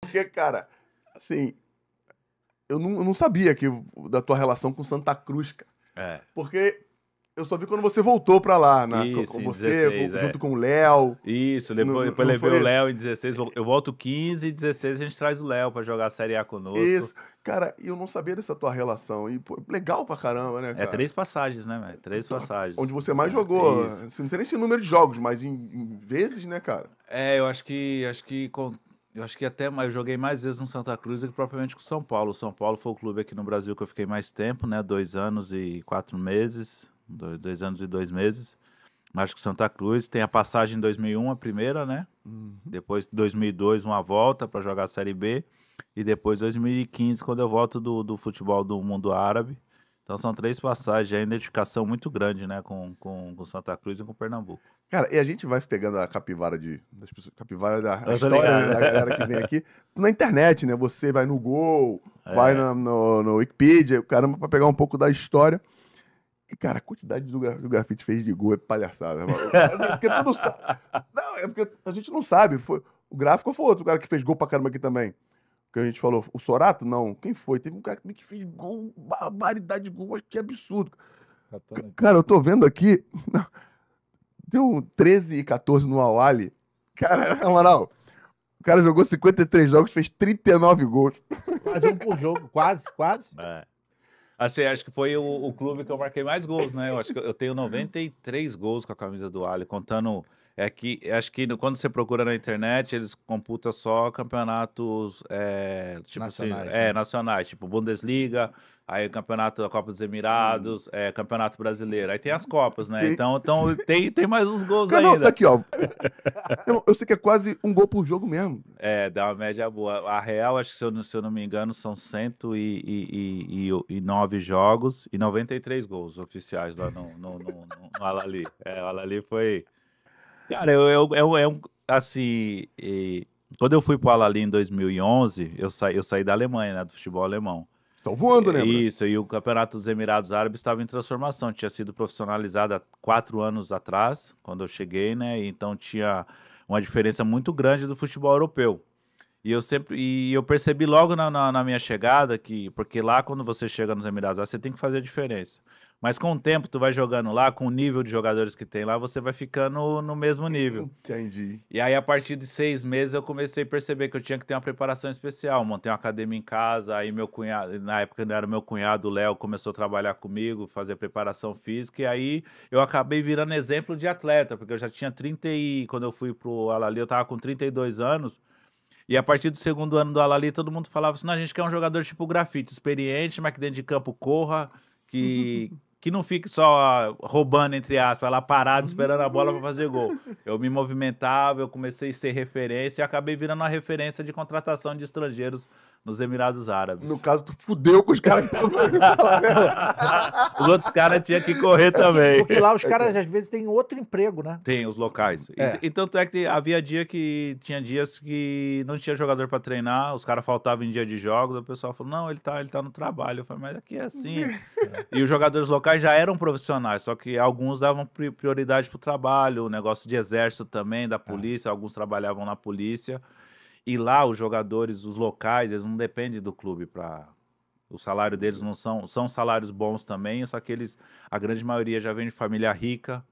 Porque, cara, assim, eu não sabia da tua relação com Santa Cruz, cara. É. Porque eu só vi quando você voltou pra lá, Isso, com em você, 16, junto com o Léo. Isso, Não, depois não levei o foi isso? Léo em 16, eu volto 15 e 16 a gente traz o Léo pra jogar a Série A conosco. Isso. Cara, eu não sabia dessa tua relação. E, pô, legal pra caramba, né, É cara? 3 passagens, né, velho? 3 Onde passagens. você mais É, jogou. isso. Assim, não sei nem se o número de jogos, mas em vezes, né, cara? É, eu acho que até mais, eu joguei mais vezes no Santa Cruz do que propriamente com o São Paulo. O São Paulo foi o clube aqui no Brasil que eu fiquei mais tempo, né? 2 anos e 4 meses, 2 anos e 2 meses. Mas com o Santa Cruz tem a passagem em 2001, a primeira, né? Uhum. Depois 2002 uma volta para jogar a Série B e depois 2015 quando eu volto do futebol do mundo árabe. Então são 3 passagens, é uma identificação muito grande, né, com Santa Cruz e com Pernambuco. Cara, e a gente vai pegando a capivara das pessoas, capivara da a Eu tô história, né, ligado. da galera que vem aqui na internet, né? Você vai no Gol, vai É, no Wikipedia, caramba, pra pegar um pouco da história. E, cara, a quantidade que o Grafite fez de gol é palhaçada, mano. Assim, porque tu não sabe. Não, é porque a gente não sabe. O gráfico foi outro cara que fez gol pra caramba aqui também. Que a gente falou, o Sorato? Não. Quem foi? Teve um cara também que fez gol, barbaridade de gol, que absurdo. Cara, eu tô vendo aqui, deu um 13 e 14 no Awali. Cara, na moral, o cara jogou 53 jogos, fez 39 gols. Quase um por jogo, quase, quase. é. Assim, acho que foi o clube que eu marquei mais gols, né? Eu acho que eu tenho 93 gols com a camisa do Ali, contando. Acho que quando você procura na internet, eles computam só campeonatos, tipo Nacionais, assim, né? nacionais, tipo Bundesliga, aí o campeonato da Copa dos Emirados, campeonato brasileiro. Aí tem as Copas, né? Sim. Então tem mais uns gols Cara, não, tá ainda. aqui, ó. Eu sei que é quase um gol por jogo mesmo. É, dá uma média boa. A real, acho que se eu não me engano, são 109 jogos e 93 gols oficiais lá no Al-Ahly. É, o Al-Ahly foi... Cara, assim, quando eu fui pro Al-Ahly em 2011, eu saí da Alemanha, né, do futebol alemão. Só voando, lembra? Isso, e o Campeonato dos Emirados Árabes estava em transformação, tinha sido profissionalizado há 4 anos atrás, quando eu cheguei, né, e então tinha uma diferença muito grande do futebol europeu. E eu percebi logo na minha chegada porque lá quando você chega nos Emirados Árabes, você tem que fazer a diferença. Mas com o tempo, tu vai jogando lá, com o nível de jogadores que tem lá, você vai ficando no mesmo nível. Entendi. E aí, a partir de 6 meses, eu comecei a perceber que eu tinha que ter uma preparação especial. Montei uma academia em casa, aí meu cunhado, na época não era meu cunhado, o Léo, começou a trabalhar comigo, fazer preparação física, e aí eu acabei virando exemplo de atleta, porque eu já tinha quando eu fui pro Al-Ahly, eu tava com 32 anos, e a partir do segundo ano do Al-Ahly, todo mundo falava assim, não, a gente quer um jogador tipo Grafite, experiente, mas que dentro de campo corra, que não fique só roubando, entre aspas, lá parado esperando a bola para fazer gol. Eu me movimentava, eu comecei a ser referência e acabei virando uma referência de contratação de estrangeiros nos Emirados No Árabes. caso, tu fudeu com os caras que estavam lá, né? Os outros caras tinham que correr também. Porque lá os caras às vezes têm outro emprego, né? Tem os locais. É. E tanto é que havia tinha dias que não tinha jogador para treinar, os caras faltavam em dia de jogos, o pessoal falou: "Não, ele tá no trabalho". Eu falei: "Mas aqui é assim". E os jogadores locais já eram profissionais, só que alguns davam prioridade pro trabalho, o negócio de exército também, da polícia, alguns trabalhavam na polícia. E lá os jogadores, os locais, eles não dependem do clube para o salário deles não são salários bons também, só que a grande maioria já vem de família rica.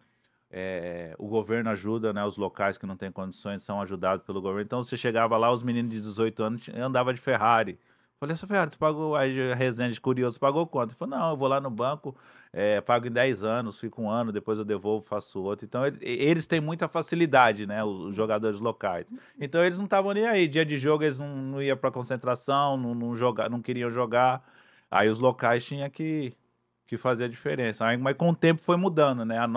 O governo ajuda, né? Os locais que não têm condições são ajudados pelo governo. Então você chegava lá, os meninos de 18 anos andavam de Ferrari. Falei, seu Ferrari, tu pagou. Aí Resende curioso, pagou quanto? Ele falou, não, eu vou lá no banco, pago em 10 anos, fico um ano, depois eu devolvo, faço outro. Então eles têm muita facilidade, né? Os jogadores locais. Então eles não estavam nem aí. Dia de jogo eles não iam para concentração, não queriam jogar. Aí os locais tinham que fazia a diferença. Mas com o tempo foi mudando, né? A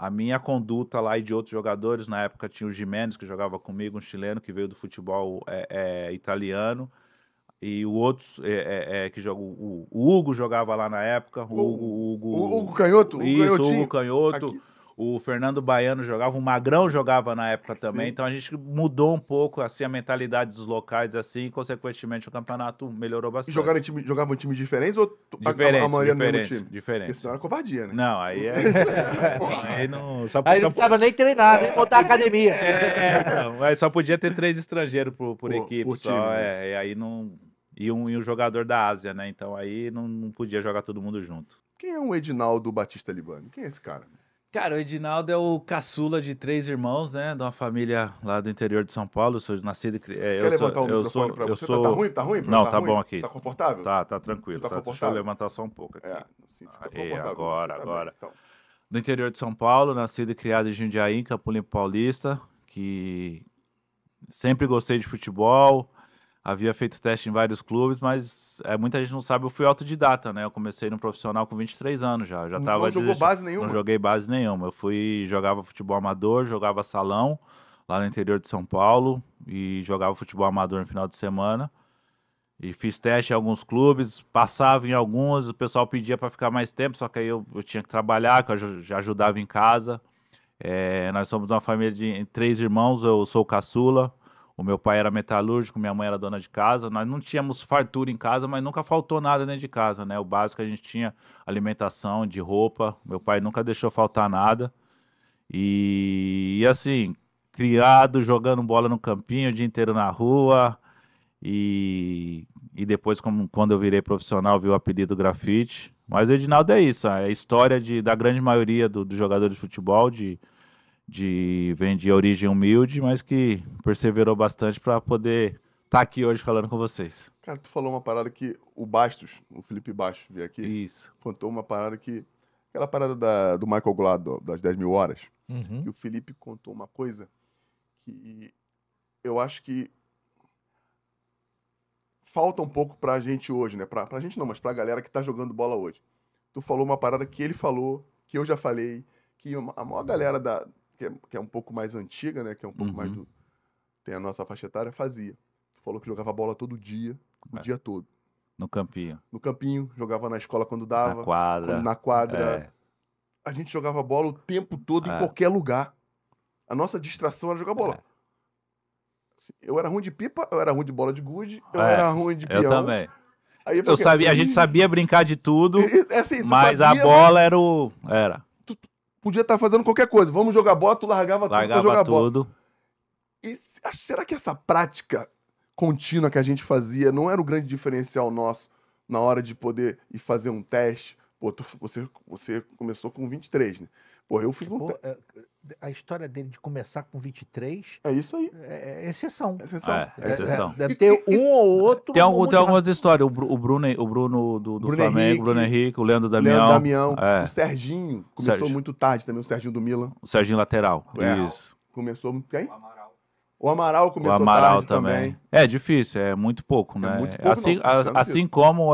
minha conduta lá e de outros jogadores, na época tinha o Gimenez, que jogava comigo, um chileno que veio do futebol italiano, e o outros que joga, o Hugo jogava lá na época, o Hugo, O Hugo Canhoto? O isso, o Hugo Canhotinho? Canhoto, Aqui. O Fernando Baiano jogava, o Magrão jogava na época também, Sim. então a gente mudou um pouco assim, a mentalidade dos locais, assim, e consequentemente o campeonato melhorou E bastante. jogavam em times diferentes ou a Diferentes, maioria no mesmo diferentes, time? Porque diferentes. senão era covardia, né? Não, aí é. Aí não. Aí não precisava nem treinar, nem botar academia. Então, aí só podia ter 3 estrangeiros por equipe, por só. time, né? E aí não. E um jogador da Ásia, né? Então aí não podia jogar todo mundo junto. Quem é o Edinaldo Batista Libani? Quem é esse cara? Cara, o Edinaldo é o caçula de 3 irmãos, né? De uma família lá do interior de São Paulo. Eu sou nascido e criado. Quer levantar o microfone pra você? Tá ruim? Tá ruim? Não, Tá tá ruim? bom aqui. Tá confortável? Tá tranquilo. Tá Deixa eu confortável? levantar só um pouco aqui. Sim, fica Aí, confortável. agora, Você tá agora. bem, então. Do interior de São Paulo, nascido e criado em Jundiaí, Campo Limpo Paulista, que sempre gostei de futebol, havia feito teste em vários clubes, mas muita gente não sabe, eu fui autodidata, né? Eu comecei no profissional com 23 anos já. Já tava Não jogou base nenhuma? Não joguei base nenhuma. Jogava futebol amador, jogava salão lá no interior de São Paulo e jogava futebol amador no final de semana. E fiz teste em alguns clubes, passava em alguns, o pessoal pedia para ficar mais tempo, só que aí eu tinha que trabalhar, que eu já ajudava em casa. Nós somos uma família de 3 irmãos, eu sou o caçula, o meu pai era metalúrgico, minha mãe era dona de casa. Nós não tínhamos fartura em casa, mas nunca faltou nada dentro de casa, né? O básico a gente tinha alimentação, de roupa, meu pai nunca deixou faltar nada. E assim, criado, jogando bola no campinho, o dia inteiro na rua. E depois, quando eu virei profissional, vi o apelido grafite. Mas o Edinaldo é isso, é a história da grande maioria dos jogadores de futebol, vem de origem humilde, mas que perseverou bastante para poder estar aqui hoje falando com vocês. Cara, tu falou uma parada que o Bastos, o Felipe Bastos, veio aqui, Isso. contou uma parada que... Aquela parada do Michael Goulart, das 10 mil horas, Uhum. que o Felipe contou uma coisa que eu acho que falta um pouco pra gente hoje, né? Pra gente não, mas pra galera que tá jogando bola hoje. Tu falou uma parada que ele falou, que eu já falei, que a maior galera que é um pouco mais antiga, né? Que é um pouco mais tem a nossa faixa etária, fazia. Tu falou que jogava bola todo dia, o dia todo. No campinho. No campinho, jogava na escola quando dava. Na quadra. Na quadra. A gente jogava bola o tempo todo, em qualquer lugar. A nossa distração era jogar bola. Assim, eu era ruim de pipa, eu era ruim de bola de gude, eu era ruim de peão. Eu também. Aí a gente sabia brincar de tudo, assim, mas fazia, a bola era. Tu podia estar fazendo qualquer coisa. Vamos jogar bola, tu largava tudo pra jogar bola. E será que essa prática contínua que a gente fazia não era o grande diferencial nosso na hora de poder ir fazer um teste? Pô, você começou com 23, né? Pô, eu fiz um teste. A história dele de começar com 23 é isso aí. É exceção. É exceção. Deve ter um ou outro. Tem algumas histórias. O Bruno do Flamengo, o Bruno Henrique, o Leandro Damião. O Serginho começou muito tarde também, o Serginho do Milan. O Serginho lateral. Isso. Começou quem? O Amaral começou tarde também. É difícil, é muito pouco, né? Muito pouco, assim como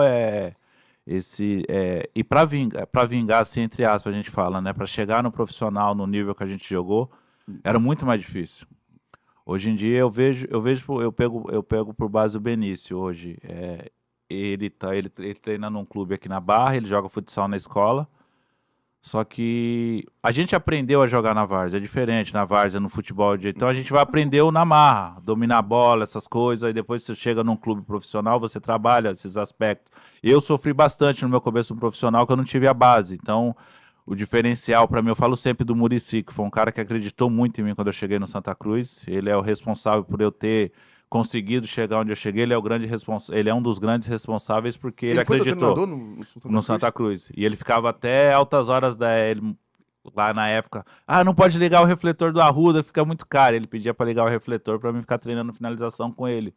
e para vingar, assim, entre aspas, a gente fala, né? Para chegar no profissional, no nível que a gente jogou, era muito mais difícil. Hoje em dia eu pego por base o Benício hoje. Ele treina num clube aqui na Barra, ele joga futsal na escola. Só que a gente aprendeu a jogar na várzea, é diferente na várzea, no futebol. Então a gente vai aprender na marra, dominar a bola, essas coisas. Aí depois você chega num clube profissional, você trabalha esses aspectos. Eu sofri bastante no meu começo no profissional, que eu não tive a base. Então o diferencial para mim, eu falo sempre do Muricy, que foi um cara que acreditou muito em mim quando eu cheguei no Santa Cruz. Ele é o responsável por eu ter conseguido chegar onde eu cheguei. Ele é um dos grandes responsáveis porque ele acreditou no Santa Cruz. E ele ficava até altas horas lá na época. Não pode ligar o refletor do Arruda, fica muito caro. Ele pedia para ligar o refletor para mim ficar treinando finalização com ele.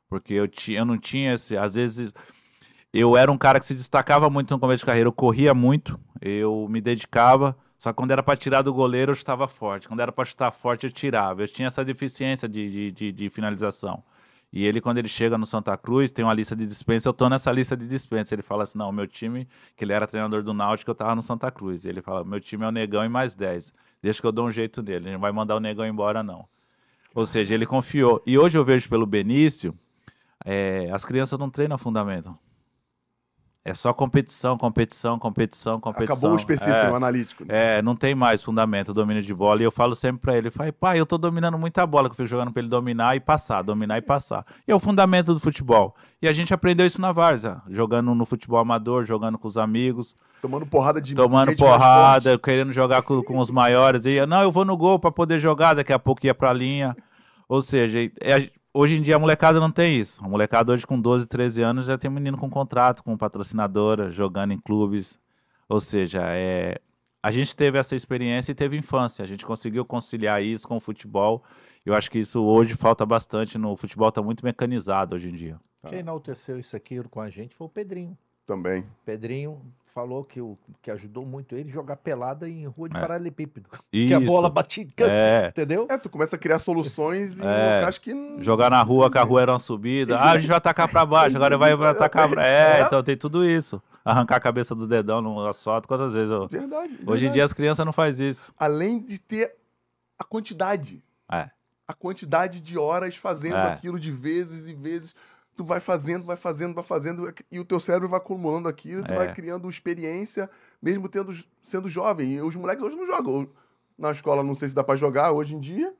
Porque eu não tinha às vezes eu era um cara que se destacava muito no começo de carreira, eu corria muito, eu me dedicava. Só que quando era para tirar do goleiro, eu chutava forte. Quando era para chutar forte, eu tirava. Eu tinha essa deficiência de finalização. E ele, quando ele chega no Santa Cruz, tem uma lista de dispensa. Eu tô nessa lista de dispensa. Ele fala assim, não, meu time, que ele era treinador do Náutico, eu tava no Santa Cruz. Ele fala, meu time é o Negão e mais 10. Deixa que eu dou um jeito nele. Ele não vai mandar o Negão embora, não. Ou seja, ele confiou. E hoje eu vejo pelo Benício, as crianças não treinam fundamento. É só competição, competição, competição, competição. Acabou o específico, o analítico. Né? Não tem mais fundamento, domínio de bola. E eu falo sempre pra ele, pai, eu tô dominando muita bola, que eu fico jogando pra ele dominar e passar, dominar e passar. E é o fundamento do futebol. E a gente aprendeu isso na várzea, jogando no futebol amador, jogando com os amigos. Tomando porrada de Tomando gente mais porrada, forte. querendo jogar com os maiores. E não, eu vou no gol pra poder jogar, daqui a pouco ia pra linha. Ou seja, hoje em dia a molecada não tem isso. A molecada hoje com 12, 13 anos já tem menino com contrato, com patrocinadora, jogando em clubes. Ou seja, a gente teve essa experiência e teve infância. A gente conseguiu conciliar isso com o futebol. Eu acho que isso hoje falta bastante. No futebol está muito mecanizado hoje em dia. Quem enalteceu isso aqui com a gente foi o Pedrinho. Também. Pedrinho falou que ajudou muito ele a jogar pelada em rua de paralelepípedo. Que Isso. a bola batia, entendeu? Tu começa a criar soluções em locais que... Jogar na rua, que a rua era uma subida. A gente vai atacar pra baixo, agora vai atacar pra... então tem tudo isso. Arrancar a cabeça do dedão no asfalto, quantas vezes eu... Verdade. Hoje em dia as crianças não fazem isso. Além de ter a quantidade. A quantidade de horas fazendo aquilo de vezes e vezes. Tu vai fazendo, e o teu cérebro vai acumulando aquilo, tu vai criando experiência, mesmo sendo jovem. E os moleques hoje não jogam. Na escola não sei se dá pra jogar hoje em dia.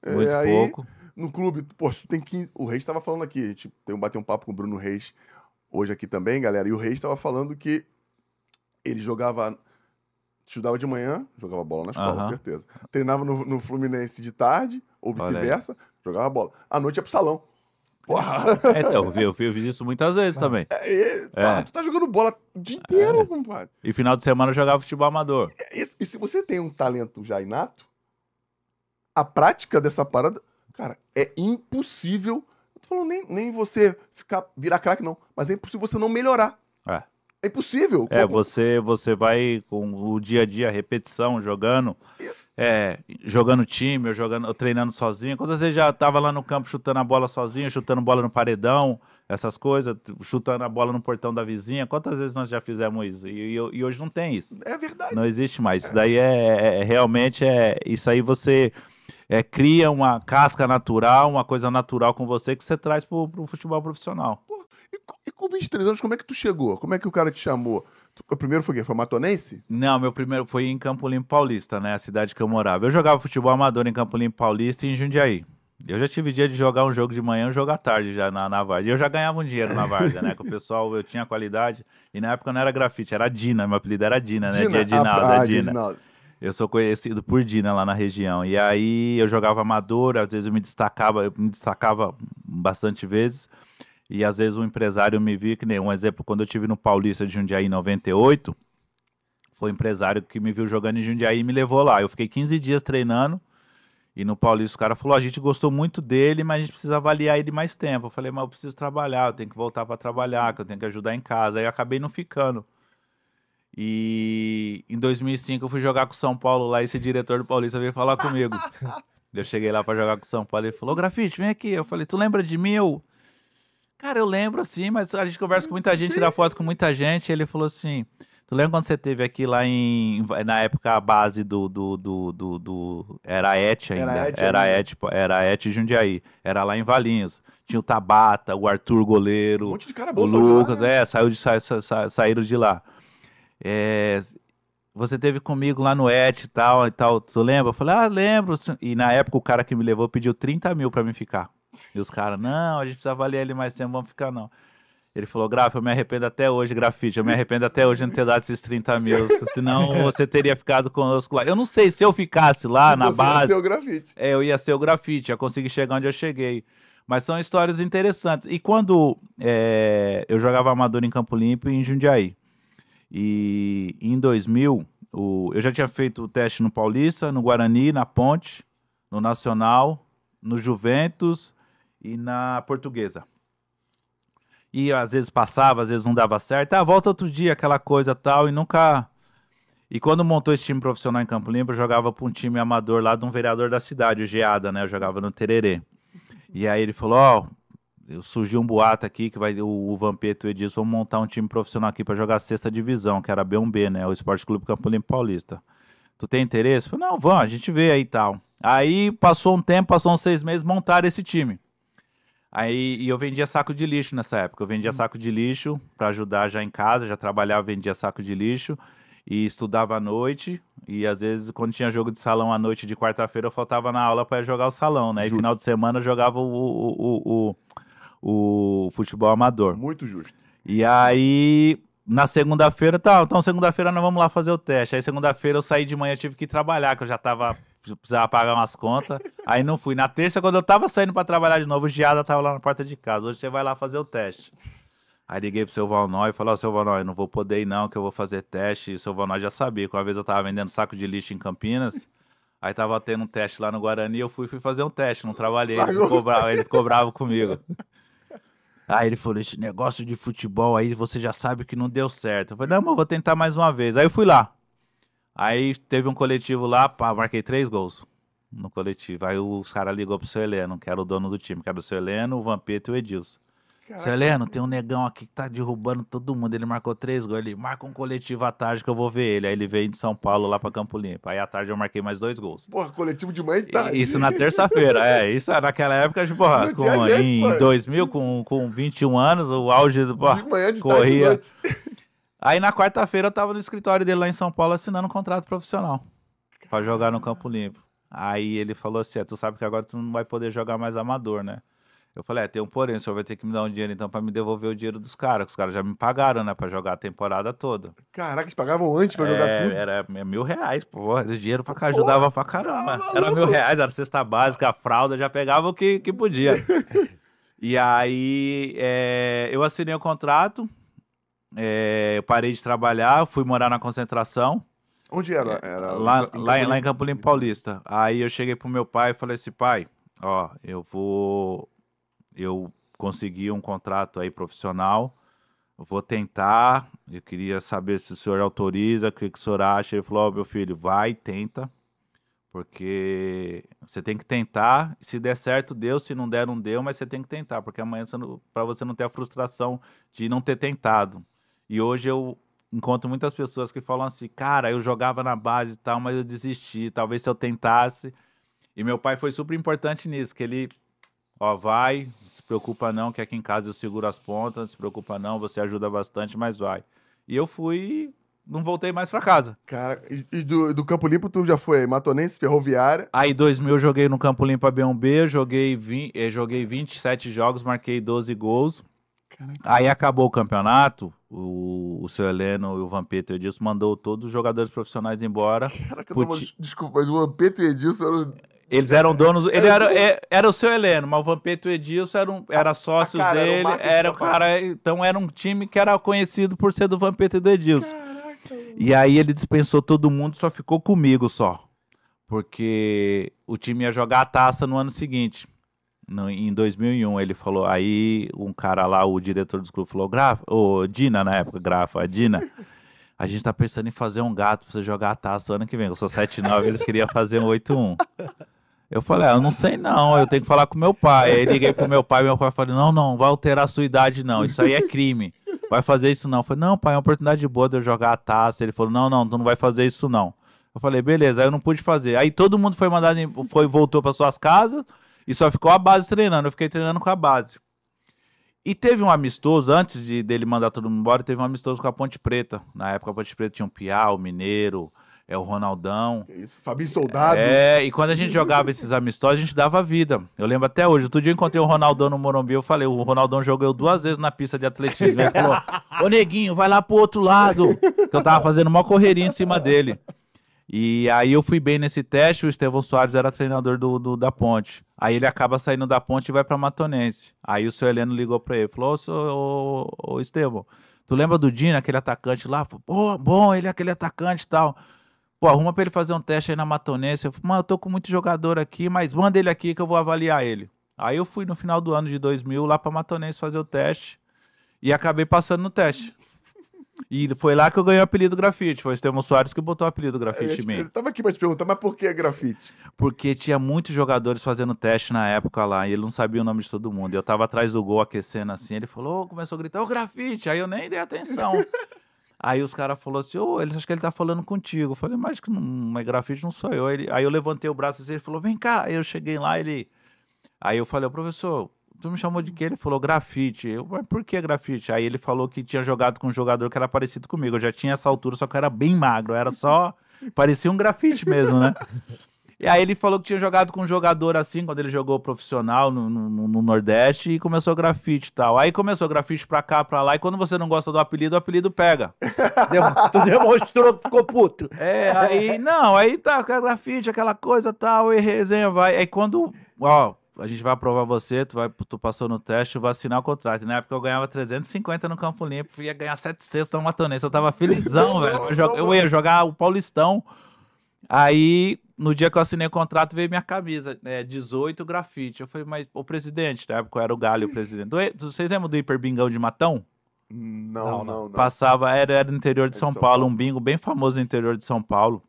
Muito pouco. No clube, pô, tu tem 15... O Reis estava falando aqui, a gente bateu um papo com o Bruno Reis hoje aqui também, galera, e o Reis estava falando que ele estudava de manhã, jogava bola na escola, certeza. Treinava no Fluminense de tarde, ou vice-versa, jogava bola. À noite ia pro salão. Porra! Então, eu fiz isso muitas vezes também. Tu tá jogando bola o dia inteiro, compadre. E final de semana eu jogava futebol amador. E se você tem um talento já inato, a prática dessa parada, cara, é impossível. Não tô falando nem você virar craque, não. Mas é impossível você não melhorar. É impossível. Você vai com o dia a dia, repetição, jogando. Isso. Jogando time, ou treinando sozinho. Quantas vezes já tava lá no campo chutando a bola sozinho, chutando bola no paredão, essas coisas, chutando a bola no portão da vizinha. Quantas vezes nós já fizemos isso? E hoje não tem isso. É verdade. Não existe mais. Isso daí realmente isso aí você cria uma casca natural, uma coisa natural com você que você traz pro futebol profissional. Pô, e com 23 anos, como é que tu chegou? Como é que o cara te chamou? O primeiro foi o quê? Foi matonense? Não, meu primeiro foi em Campo Limpo Paulista, né? A cidade que eu morava. Eu jogava futebol amador em Campo Limpo Paulista e em Jundiaí. Eu já tive dia de jogar um jogo de manhã e um jogo à tarde já na várzea. Eu já ganhava um dinheiro na várzea, né? Que o pessoal, eu tinha qualidade. E na época não era grafite, era Dina. Meu apelido era Dina, né? De Edinaldo, Dina. Eu sou conhecido por Dina lá na região. E aí eu jogava amador, às vezes eu me destacava bastante vezes. E às vezes um empresário me via, que nem um exemplo, quando eu estive no Paulista de Jundiaí em 98, foi um empresário que me viu jogando em Jundiaí e me levou lá. Eu fiquei 15 dias treinando e no Paulista o cara falou, a gente gostou muito dele, mas a gente precisa avaliar ele mais tempo. Eu falei, mas eu preciso trabalhar, eu tenho que voltar para trabalhar, que eu tenho que ajudar em casa. Aí eu acabei não ficando. E em 2005 eu fui jogar com o São Paulo lá, esse diretor do Paulista veio falar comigo. Eu cheguei lá para jogar com o São Paulo e ele falou, Grafite, vem aqui. Eu falei, tu lembra de mim? Cara, eu lembro assim, mas a gente conversa com muita gente, tira foto com muita gente. E ele falou assim, tu lembra quando você teve aqui lá na época a base era a ET ainda, era a ET Jundiaí, era lá em Valinhos. Tinha o Tabata, o Arthur goleiro, um monte de cara bom, o Lucas, saíram de lá. Você teve comigo lá no ET e tal, tu lembra? Eu falei, lembro. E na época o cara que me levou pediu 30 mil pra mim ficar. E os caras, não, a gente precisa avaliar ele mais tempo, vamos ficar não. Ele falou, eu me arrependo até hoje, Grafite, eu me arrependo até hoje de não ter dado esses 30 mil, senão você teria ficado conosco lá. Eu não sei se eu ficasse lá na base... Ia ser o Grafite. Eu ia ser o Grafite, ia conseguir chegar onde eu cheguei. Mas são histórias interessantes. E quando eu jogava amador em Campo Limpo e em Jundiaí, e em 2000, eu já tinha feito o teste no Paulista, no Guarani, na Ponte, no Nacional, no Juventus e na Portuguesa. E às vezes passava, às vezes não dava certo. Volta outro dia, aquela coisa tal, e nunca... E quando montou esse time profissional em Campo Limpo, eu jogava para um time amador lá de um vereador da cidade, o Geada, né? Eu jogava no Tererê. E aí ele falou, surgiu um boato aqui que o Vampeta e o Edilson vão montar um time profissional aqui para jogar a 6ª divisão, que era B1B, né? O Esporte Clube Campo Limpo Paulista. Tu tem interesse? Eu falei, não, vamos, a gente vê aí e tal. Aí passou um tempo, passou uns 6 meses, montaram esse time. Aí e eu vendia saco de lixo nessa época. Eu vendia saco de lixo para ajudar já em casa, já trabalhava, vendia saco de lixo e estudava à noite. E às vezes, quando tinha jogo de salão à noite de quarta-feira, eu faltava na aula para jogar o salão, né? E Justo. final de semana eu jogava o futebol amador. Muito justo. E aí, na segunda-feira, tá, então segunda-feira nós vamos lá fazer o teste. Aí segunda-feira eu saí de manhã, tive que trabalhar, que eu já precisava pagar umas contas. Aí não fui. Na terça, quando eu tava saindo pra trabalhar de novo, o Giada tava lá na porta de casa. Hoje você vai lá fazer o teste. Aí liguei pro seu Valnói e falei, ó, seu Valnói, eu não vou poder ir não, que eu vou fazer teste. E o seu Valnói já sabia, que uma vez eu tava vendendo saco de lixo em Campinas. Aí tava tendo um teste lá no Guarani, eu fui fazer um teste, não trabalhei. Ele ficou bravo comigo. Aí ele falou, esse negócio de futebol aí, você já sabe que não deu certo. Eu falei, não, mas eu vou tentar mais uma vez. Aí eu fui lá. Aí teve um coletivo lá, pá, marquei 3 gols no coletivo. Aí os caras ligou pro seu Heleno, que era o dono do time, que era o seu Heleno, o Vampeta e o Edilson. Seu Heleno, tem um negão aqui que tá derrubando todo mundo. Ele marcou 3 gols. Ele marca um coletivo à tarde que eu vou ver ele. Aí ele veio de São Paulo lá pra Campo Limpo. Aí à tarde eu marquei mais 2 gols. Porra, coletivo de manhã de tarde. Isso na terça-feira, isso naquela época, porra, Não tinha jeito, em pô. 2000, com 21 anos, o auge do, porra, De manhã, de tarde, de corria. noite. Aí na quarta-feira eu tava no escritório dele lá em São Paulo assinando um contrato profissional pra jogar no Campo Limpo. Aí ele falou assim, tu sabe que agora tu não vai poder jogar mais amador, né? Eu falei, tem um porém, o senhor vai ter que me dar um dinheiro então pra me devolver o dinheiro dos caras, que os caras já me pagaram, né, pra jogar a temporada toda. Caraca, eles pagavam antes pra jogar tudo. Era R$1.000, pô, era dinheiro pra cá, ajudava pra caramba. tá Era maluco. R$1.000, era cesta básica, a fralda, já pegava o que podia. E aí, eu assinei o contrato, eu parei de trabalhar, fui morar na concentração, Onde era? Era lá em Campo Limpo Paulista. Aí eu cheguei pro meu pai e falei assim, pai, ó, eu consegui um contrato aí profissional, vou tentar, eu queria saber se o senhor autoriza, o que o senhor acha. Ele falou, ó, meu filho, vai, tenta, porque você tem que tentar, se der certo, deu, se não der, não deu, mas você tem que tentar, porque amanhã, para você não ter a frustração de não ter tentado. E hoje eu encontro muitas pessoas que falam assim, cara, eu jogava na base e tal, mas eu desisti, talvez se eu tentasse. E meu pai foi super importante nisso, que ele, ó, vai, não se preocupa não, que aqui em casa eu seguro as pontas, não se preocupa não, você ajuda bastante, mas vai. E eu fui, não voltei mais pra casa. Cara, e do Campo Limpo tu já foi Matonense, Ferroviária. Aí em 2000 eu joguei no Campo Limpo B1B, joguei 27 jogos, marquei 12 gols. Caraca. Aí acabou o campeonato, o seu Heleno e o Vampeta e o Edilson mandou todos os jogadores profissionais embora. Caraca, Pro não, ti- desculpa, mas o Vampeta e o Edilson eram... Eles eram donos, ele era o seu Heleno, mas o Vampeta e o Edilson eram sócios cara, era o dele, marketing era da o cara, então era um time que era conhecido por ser do Vampeta e do Edilson. E aí ele dispensou todo mundo, só ficou comigo só, porque o time ia jogar a taça no ano seguinte, em 2001, ele falou, aí um cara lá, o diretor do clube falou, Dina na época, a Dina, a gente tá pensando em fazer um gato pra você jogar a taça ano que vem, eu sou 7-9, eles queriam fazer um 8-1. Eu falei, eu não sei não, eu tenho que falar com meu pai. Aí liguei pro meu pai falou, não vai alterar a sua idade não, isso aí é crime, vai fazer isso não. Eu falei, não pai, é uma oportunidade boa de eu jogar a taça. Ele falou, não, tu não vai fazer isso não. Eu falei, beleza, aí eu não pude fazer. Aí todo mundo foi mandado, voltou para suas casas e só ficou a base treinando, eu fiquei treinando com a base. E teve um amistoso, antes dele mandar todo mundo embora, teve um amistoso com a Ponte Preta. Na época a Ponte Preta tinha o Piá, o Mineiro, o Ronaldão. Que isso, Fabinho Soldado. E quando a gente jogava esses amistosos, a gente dava vida. Eu lembro até hoje. Outro dia eu encontrei o Ronaldão no Morumbi, eu falei, o Ronaldão jogou 2 vezes na pista de atletismo. Ele falou, ô neguinho, vai lá pro outro lado. Que eu tava fazendo uma correria em cima dele. E aí eu fui bem nesse teste, o Estevão Soares era treinador da Ponte. Aí ele acaba saindo da Ponte e vai pra Matonense. Aí o seu Heleno ligou pra ele, falou, ô Estevão, tu lembra do Dino, aquele atacante lá? Pô, bom, ele é aquele atacante e tal. Pô, arruma pra ele fazer um teste aí na Matonense. Eu falei, mano, eu tô com muito jogador aqui, mas manda ele aqui que eu vou avaliar ele. Aí eu fui no final do ano de 2000 lá pra Matonense fazer o teste e acabei passando no teste. E foi lá que eu ganhei o apelido Grafite. Foi o Estevão Soares que botou o apelido Grafite em mim. Eu tava aqui pra te perguntar, mas por que grafite? Porque tinha muitos jogadores fazendo teste na época lá e ele não sabia o nome de todo mundo. Eu tava atrás do gol aquecendo assim, ele falou, começou a gritar, ô Grafite! Aí eu nem dei atenção. Aí os caras falaram assim, acho que ele tá falando contigo. Eu falei, mas que não é Grafite, não sou eu. Aí eu levantei o braço assim, ele falou, vem cá. Aí eu cheguei lá, Aí eu falei, professor, tu me chamou de quê? Ele falou grafite. Eu, mas por que grafite? Aí ele falou que tinha jogado com um jogador que era parecido comigo. Eu já tinha essa altura, só que eu era bem magro. Era só... Parecia um grafite mesmo, né? E aí ele falou que tinha jogado com um jogador assim, quando ele jogou profissional no Nordeste, e começou grafite e tal. Aí começou grafite pra cá, pra lá, e quando você não gosta do apelido, o apelido pega. Tu demonstrou que ficou puto. Aí tá, grafite, aquela coisa e tal, e resenha vai. Aí quando, ó, a gente vai aprovar você, tu passou no teste, vai assinar o contrato. E na época eu ganhava 350 no Campo Limpo, ia ganhar 700 na Matonense, eu tava felizão, velho. Eu ia jogar o Paulistão. Aí, no dia que eu assinei o contrato, veio minha camisa, 18 grafite. Eu falei, mas o presidente, na época eu era o Galho, o presidente. Vocês lembram do Hiperbingão de Matão? Não. Passava, era no interior de São Paulo, um bingo bem famoso no interior de São Paulo.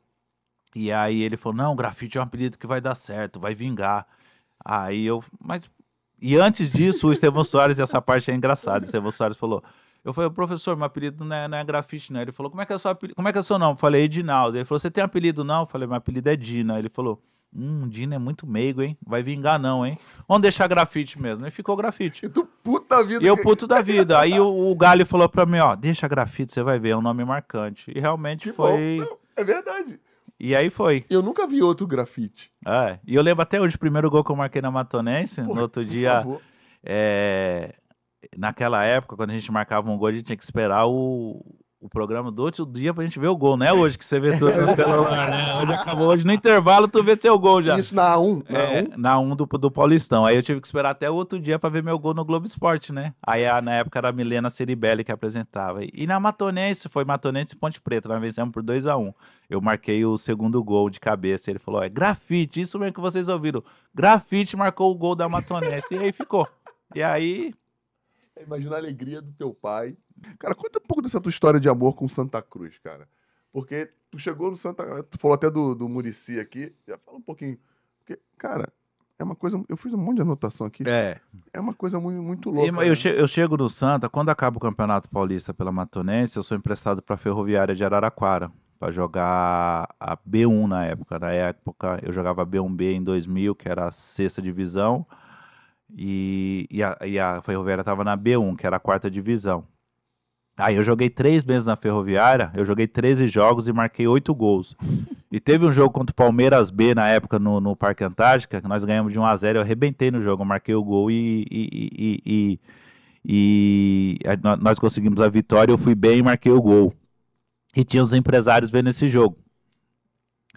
E aí ele falou, não, grafite é um apelido que vai dar certo, vai vingar. Aí eu, mas... E antes disso, o Estevão Soares, essa parte é engraçada, o Estevão Soares falou... Eu falei, professor, meu apelido não é grafite, não. Ele falou, como é que é o seu nome? Eu falei, Edinaldo. Ele falou, você tem apelido, não? Eu falei, meu apelido é Dina. Ele falou, Dina é muito meigo, hein? Vai vingar, não, hein? Vamos deixar grafite mesmo. E ficou grafite. E tu puto da vida. E eu puto da vida. Aí o Galho falou pra mim, ó, deixa grafite, você vai ver, é um nome marcante. E realmente foi... Não, é verdade. E aí foi. Eu nunca vi outro grafite. E eu lembro até hoje, o primeiro gol que eu marquei na Matonense, no outro dia... Naquela época, quando a gente marcava um gol, a gente tinha que esperar o programa do outro dia pra gente ver o gol. Não é hoje que você vê tudo no celular, né? Hoje acabou. Hoje no intervalo tu vê seu gol já. Isso na A1? Na A1 do Paulistão. Aí eu tive que esperar até o outro dia pra ver meu gol no Globo Esporte, né? Aí na época era a Milena Ceribelli que apresentava. E na Matonense, foi Matonense e Ponte Preta. Nós vencemos por 2-1. Eu marquei o segundo gol de cabeça. Ele falou, grafite, isso mesmo que vocês ouviram. Grafite marcou o gol da Matonense. E aí ficou. E aí... Imagina a alegria do teu pai. Cara, conta um pouco dessa tua história de amor com Santa Cruz, cara. Porque tu chegou no Tu falou até do Muricy aqui. Já fala um pouquinho. Porque, cara, é uma coisa... Eu fiz um monte de anotação aqui. É uma coisa muito, muito louca. Eu chego no Santa, quando acaba o Campeonato Paulista pela Matonense, eu sou emprestado pra Ferroviária de Araraquara, pra jogar a B1 na época. Na época, eu jogava B1B em 2000, que era a 6ª divisão. E a Ferroviária estava na B1, que era a 4ª divisão. Aí eu joguei 3 meses na Ferroviária, eu joguei 13 jogos e marquei 8 gols. E teve um jogo contra o Palmeiras B na época no Parque Antártica, que nós ganhamos de 1-0, eu arrebentei no jogo, eu marquei o gol e nós conseguimos a vitória, eu fui bem e marquei o gol. E tinha os empresários vendo esse jogo.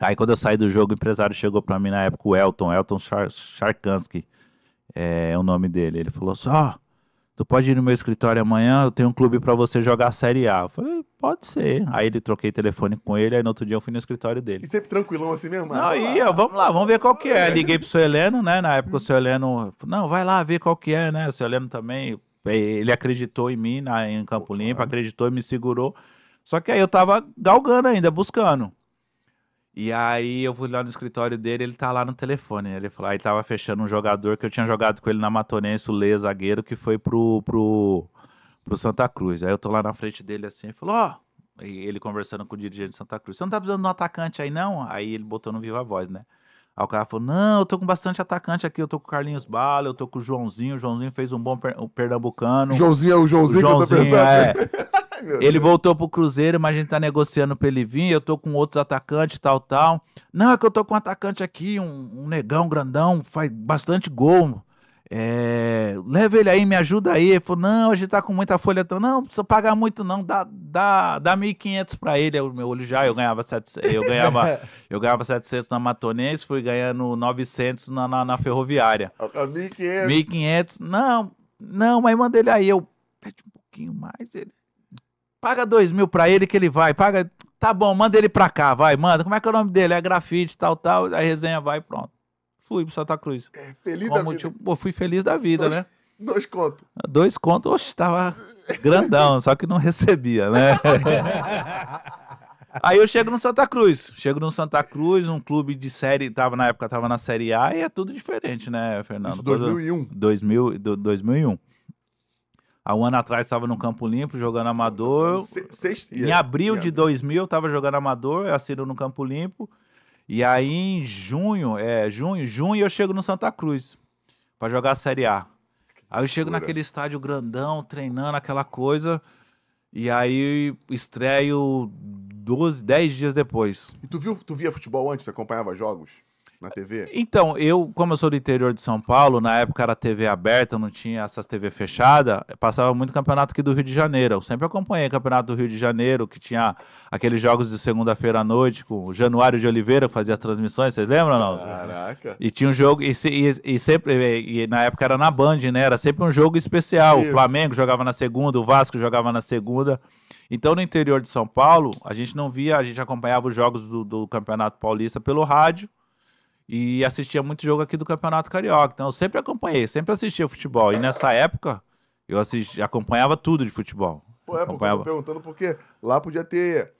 Aí quando eu saí do jogo, o empresário chegou para mim na época, o Elton Charkansky. É o nome dele. Ele falou assim, tu pode ir no meu escritório amanhã, eu tenho um clube pra você jogar a Série A. Eu falei, pode ser. Aí ele troquei telefone com ele, aí no outro dia eu fui no escritório dele. E sempre tranquilão assim mesmo? Não, vamos lá, vamos ver qual que é. Liguei pro seu Heleno, né, na época o seu Heleno, não, vai lá ver qual que é, né, o seu Heleno também, ele acreditou em mim em Campo Limpo, acreditou e me segurou. Só que aí eu tava galgando ainda, buscando. E aí eu fui lá no escritório dele, ele tá lá no telefone. Ele falou, aí tava fechando um jogador que eu tinha jogado com ele na Matonense, o Lê, zagueiro, que foi pro Santa Cruz. Aí eu tô lá na frente dele assim, ele falou, e ele conversando com o dirigente de Santa Cruz, você não tá precisando de um atacante aí não? Aí ele botou no Viva Voz, né? Aí o cara falou, não, eu tô com bastante atacante aqui, eu tô com o Carlinhos Bala, eu tô com o Joãozinho fez um bom pernambucano. Joãozinho é o Joãozinho que eu tô pensando. Ele voltou pro Cruzeiro, mas a gente tá negociando pra ele vir, eu tô com outros atacantes, tal. Não, é que eu tô com um atacante aqui, um negão grandão, faz bastante gol. Leva ele aí, me ajuda aí. Ele falou, não, a gente tá com muita folha. Não, não precisa pagar muito não, dá 1.500 pra ele. O meu olho já, eu ganhava 700 na Matonense, fui ganhando 900 na Ferroviária. 1.500, não, mas manda ele aí. Eu, pede um pouquinho mais, ele... Paga 2.000 pra ele que ele vai. Paga. Tá bom, manda ele pra cá, vai, manda. Como é que é o nome dele? É grafite, tal. A resenha vai, pronto. Fui pro Santa Cruz. Feliz da vida. Fui feliz da vida, né? 2 contos. 2 contos, oxe, tava grandão, só que não recebia, né? Aí eu chego no Santa Cruz. Um clube de série, na época tava na Série A e é tudo diferente, né, Fernando? Isso, 2001. 2001. Há um ano atrás estava no Campo Limpo jogando amador. Em abril de 2000 eu estava jogando amador, eu assino no Campo Limpo. E aí em junho eu chego no Santa Cruz para jogar a Série A. Aí eu chego naquele estádio grandão, treinando aquela coisa, e aí estreio 10 dias depois. E tu via futebol antes? Você acompanhava jogos na TV? Então, como eu sou do interior de São Paulo, na época era TV aberta, não tinha essas TV fechada, passava muito campeonato aqui do Rio de Janeiro. Eu sempre acompanhei campeonato do Rio de Janeiro, que tinha aqueles jogos de segunda-feira à noite, com o Januário de Oliveira, que fazia as transmissões, vocês lembram ou não? Caraca. E tinha um jogo, e sempre, e na época era na Band, né? Era sempre um jogo especial. Isso. O Flamengo jogava na segunda, o Vasco jogava na segunda. Então, no interior de São Paulo, a gente não via, a gente acompanhava os jogos do Campeonato Paulista pelo rádio e assistia muito jogo aqui do Campeonato Carioca. Então, eu sempre acompanhei, sempre assistia futebol. E nessa época, eu acompanhava tudo de futebol. Pô, porque eu tô perguntando porque lá podia ter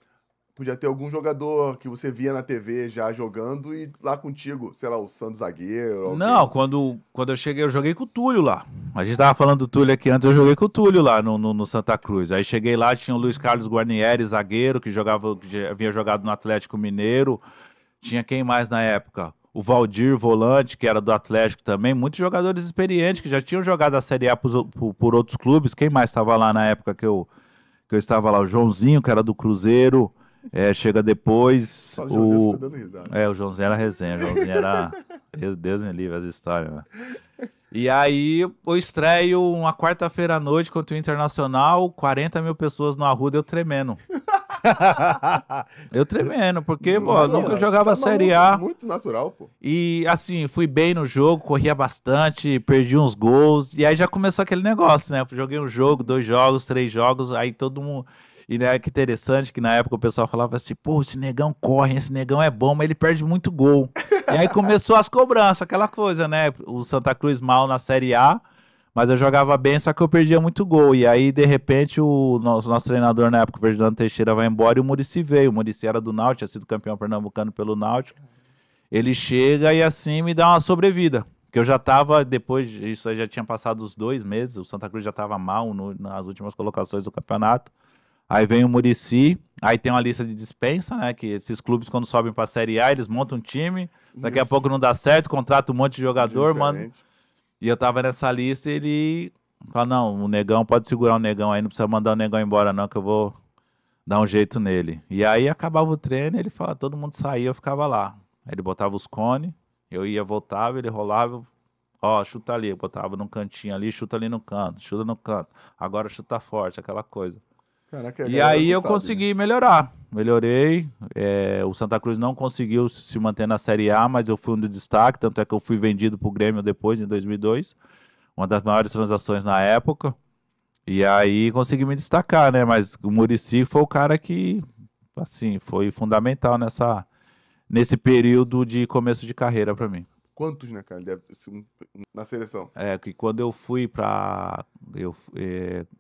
algum jogador que você via na TV já jogando e lá contigo, sei lá, o Santos zagueiro. Alguém. Não, quando eu cheguei, eu joguei com o Túlio lá. A gente tava falando do Túlio aqui antes, eu joguei com o Túlio lá no Santa Cruz. Aí cheguei lá, tinha o Luiz Carlos Guarnieri, zagueiro, que já havia jogado no Atlético Mineiro. Tinha quem mais na época? O Valdir, volante, que era do Atlético também. Muitos jogadores experientes que já tinham jogado a Série A por outros clubes. Quem mais estava lá na época que eu estava lá? O Joãozinho, que era do Cruzeiro. Chega depois. O Joãozinho era resenha. O Joãozinho era. Deus me livre as histórias. Né? E aí eu estreio uma quarta-feira à noite contra o Internacional, 40 mil pessoas no Arruda, eu tremendo. Porque, pô, nunca jogava Série A. Muito natural, pô. E, assim, fui bem no jogo, corria bastante, perdi uns gols. E aí já começou aquele negócio, né? Eu joguei um jogo, 2 jogos, 3 jogos, aí todo mundo... E né, que interessante que na época o pessoal falava assim, pô, esse negão corre, esse negão é bom, mas ele perde muito gol. E aí começou as cobranças, aquela coisa, né? O Santa Cruz mal na Série A, mas eu jogava bem, só que eu perdia muito gol. E aí, de repente, o nosso treinador na época, o Ferdinando Teixeira, vai embora e o Muricy veio. O Muricy era do Náutico, tinha sido campeão pernambucano pelo Náutico. Ele chega e assim me dá uma sobrevida. Que eu já tava, depois disso, aí já tinha passado os 2 meses, o Santa Cruz já tava mal nas últimas colocações do campeonato. Aí vem o Muricy, aí tem uma lista de dispensa, né? Que esses clubes, quando sobem pra Série A, eles montam um time, daqui a pouco não dá certo, contrata um monte de jogador, mano. E eu tava nessa lista e ele fala, não, o Negão, pode segurar o Negão aí, não precisa mandar o Negão embora não, que eu vou dar um jeito nele. E aí acabava o treino, ele fala, todo mundo saía, eu ficava lá. Aí ele botava os cones, eu ia, voltava, ele rolava, ó, chuta ali, eu botava num cantinho ali, chuta ali no canto, chuta no canto. Agora chuta forte, aquela coisa. Caraca, e aí eu consegui melhorar. Melhorei. O Santa Cruz não conseguiu se manter na Série A, mas eu fui um do destaque, tanto é que eu fui vendido pro Grêmio depois, em 2002. Uma das maiores transações na época. E aí consegui me destacar, né? Mas o Muricy foi o cara que, assim, foi fundamental nesse período de começo de carreira para mim. Quantos, né, cara? Na seleção. Que quando eu fui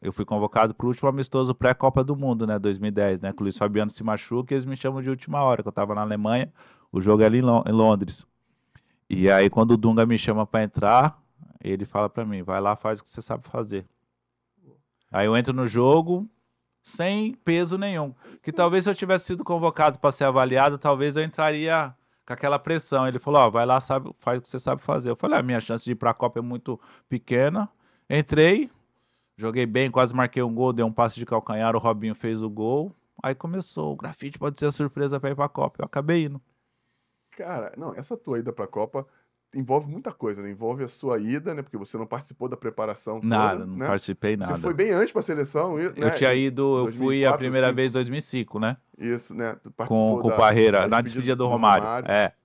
eu fui convocado para o último amistoso pré-Copa do Mundo, né, 2010, né, que o Luiz Fabiano se machuca e eles me chamam de última hora, que eu tava na Alemanha, o jogo é ali em Londres. E aí quando o Dunga me chama para entrar, ele fala para mim, vai lá, faz o que você sabe fazer. Aí eu entro no jogo sem peso nenhum, que talvez se eu tivesse sido convocado para ser avaliado, talvez eu entraria com aquela pressão. Ele falou, vai lá, faz o que você sabe fazer. Eu falei, a minha chance de ir pra Copa é muito pequena. Entrei, joguei bem, quase marquei um gol, dei um passe de calcanhar, o Robinho fez o gol. Aí começou, o Grafite pode ser a surpresa pra ir pra Copa. Eu acabei indo. Cara, não, essa tua ida pra Copa envolve muita coisa, né? Envolve a sua ida, né? Porque você não participou da preparação nada, toda, não né? participei nada. Você foi bem antes pra seleção, né? Eu tinha ido, eu fui a primeira vez em 2005, né? Isso, né? Tu com o Parreira, na despedida do Romário.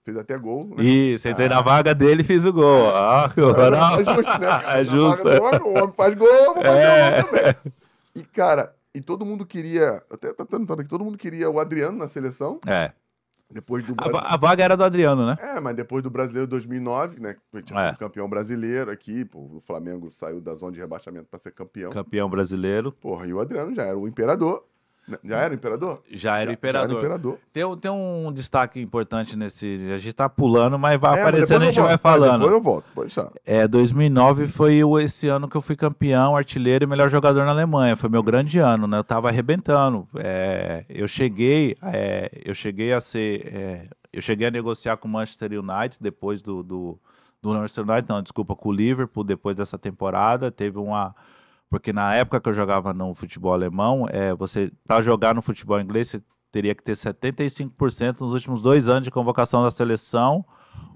Fez até gol, né? Isso, entrei na vaga dele e fiz o gol. É justo, né? Cara? É justo. O homem faz gol, eu vou fazer gol também. E, cara, todo mundo queria, até tô tentando aqui, todo mundo queria o Adriano na seleção. Depois do a vaga era do Adriano, né? Mas depois do Brasileiro 2009, né? Que tinha sido campeão brasileiro aqui, o Flamengo saiu da zona de rebaixamento para ser campeão. Campeão brasileiro. Porra, e o Adriano já era o imperador. Já era o imperador? Já era o imperador. Já era o imperador. Tem um destaque importante nesse... A gente tá pulando, mas vai aparecendo, a gente vai falando. Depois eu volto, pode deixar. 2009 foi esse ano que eu fui campeão, artilheiro e melhor jogador na Alemanha. Foi meu grande ano, né? Eu tava arrebentando. Eu cheguei a negociar com o Manchester United depois do Do Manchester United, não, desculpa, com o Liverpool, depois dessa temporada, teve uma... Porque na época que eu jogava no futebol alemão, você, para jogar no futebol inglês, você teria que ter 75% nos últimos 2 anos de convocação da seleção,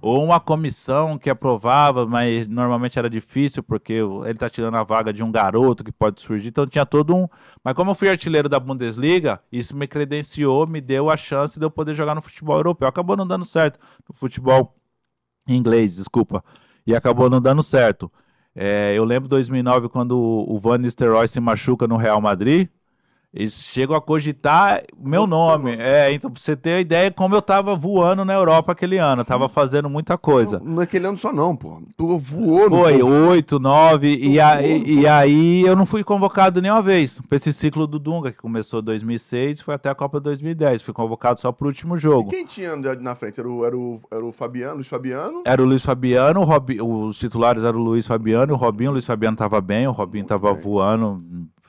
ou uma comissão que aprovava, mas normalmente era difícil, porque ele tá tirando a vaga de um garoto que pode surgir, então tinha todo um... Mas como eu fui artilheiro da Bundesliga, isso me credenciou, me deu a chance de eu poder jogar no futebol europeu. Acabou não dando certo no futebol inglês, desculpa, e acabou não dando certo. Eu lembro 2009, quando o Van Nistelrooy se machuca no Real Madrid, eles chegam a cogitar meu nome. Então, pra você ter a ideia como eu tava voando na Europa aquele ano. Eu tava fazendo muita coisa. Não, naquele ano só não, pô. Tu voou no Foi, jogo. 8, 9, e aí eu não fui convocado nenhuma vez pra esse ciclo do Dunga, que começou em 2006 e foi até a Copa 2010. Fui convocado só pro último E jogo. quem tinha na frente? Era o Fabiano, Luiz Fabiano? Era o Luiz Fabiano, os titulares eram o Luiz Fabiano e o Robinho. O Luiz Fabiano tava bem, o Robinho tava voando.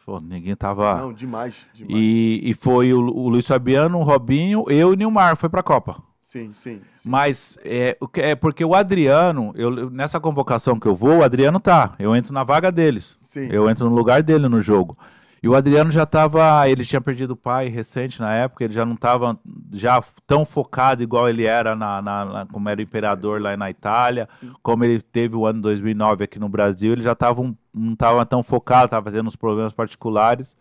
Pô, ninguém tava... Não, demais. E foi o Luiz Fabiano, o Robinho, eu e o Nilmar, foi pra Copa. Sim. Mas porque o Adriano, nessa convocação que eu vou, o Adriano tá. Eu entro na vaga deles. Sim. Eu entro no lugar dele no jogo. E o Adriano já tava... Ele tinha perdido o pai recente na época, ele já não tava tão focado igual ele era como era imperador lá na Itália, como ele teve o ano 2009 aqui no Brasil, ele já não tava tão focado, tava tendo uns problemas particulares.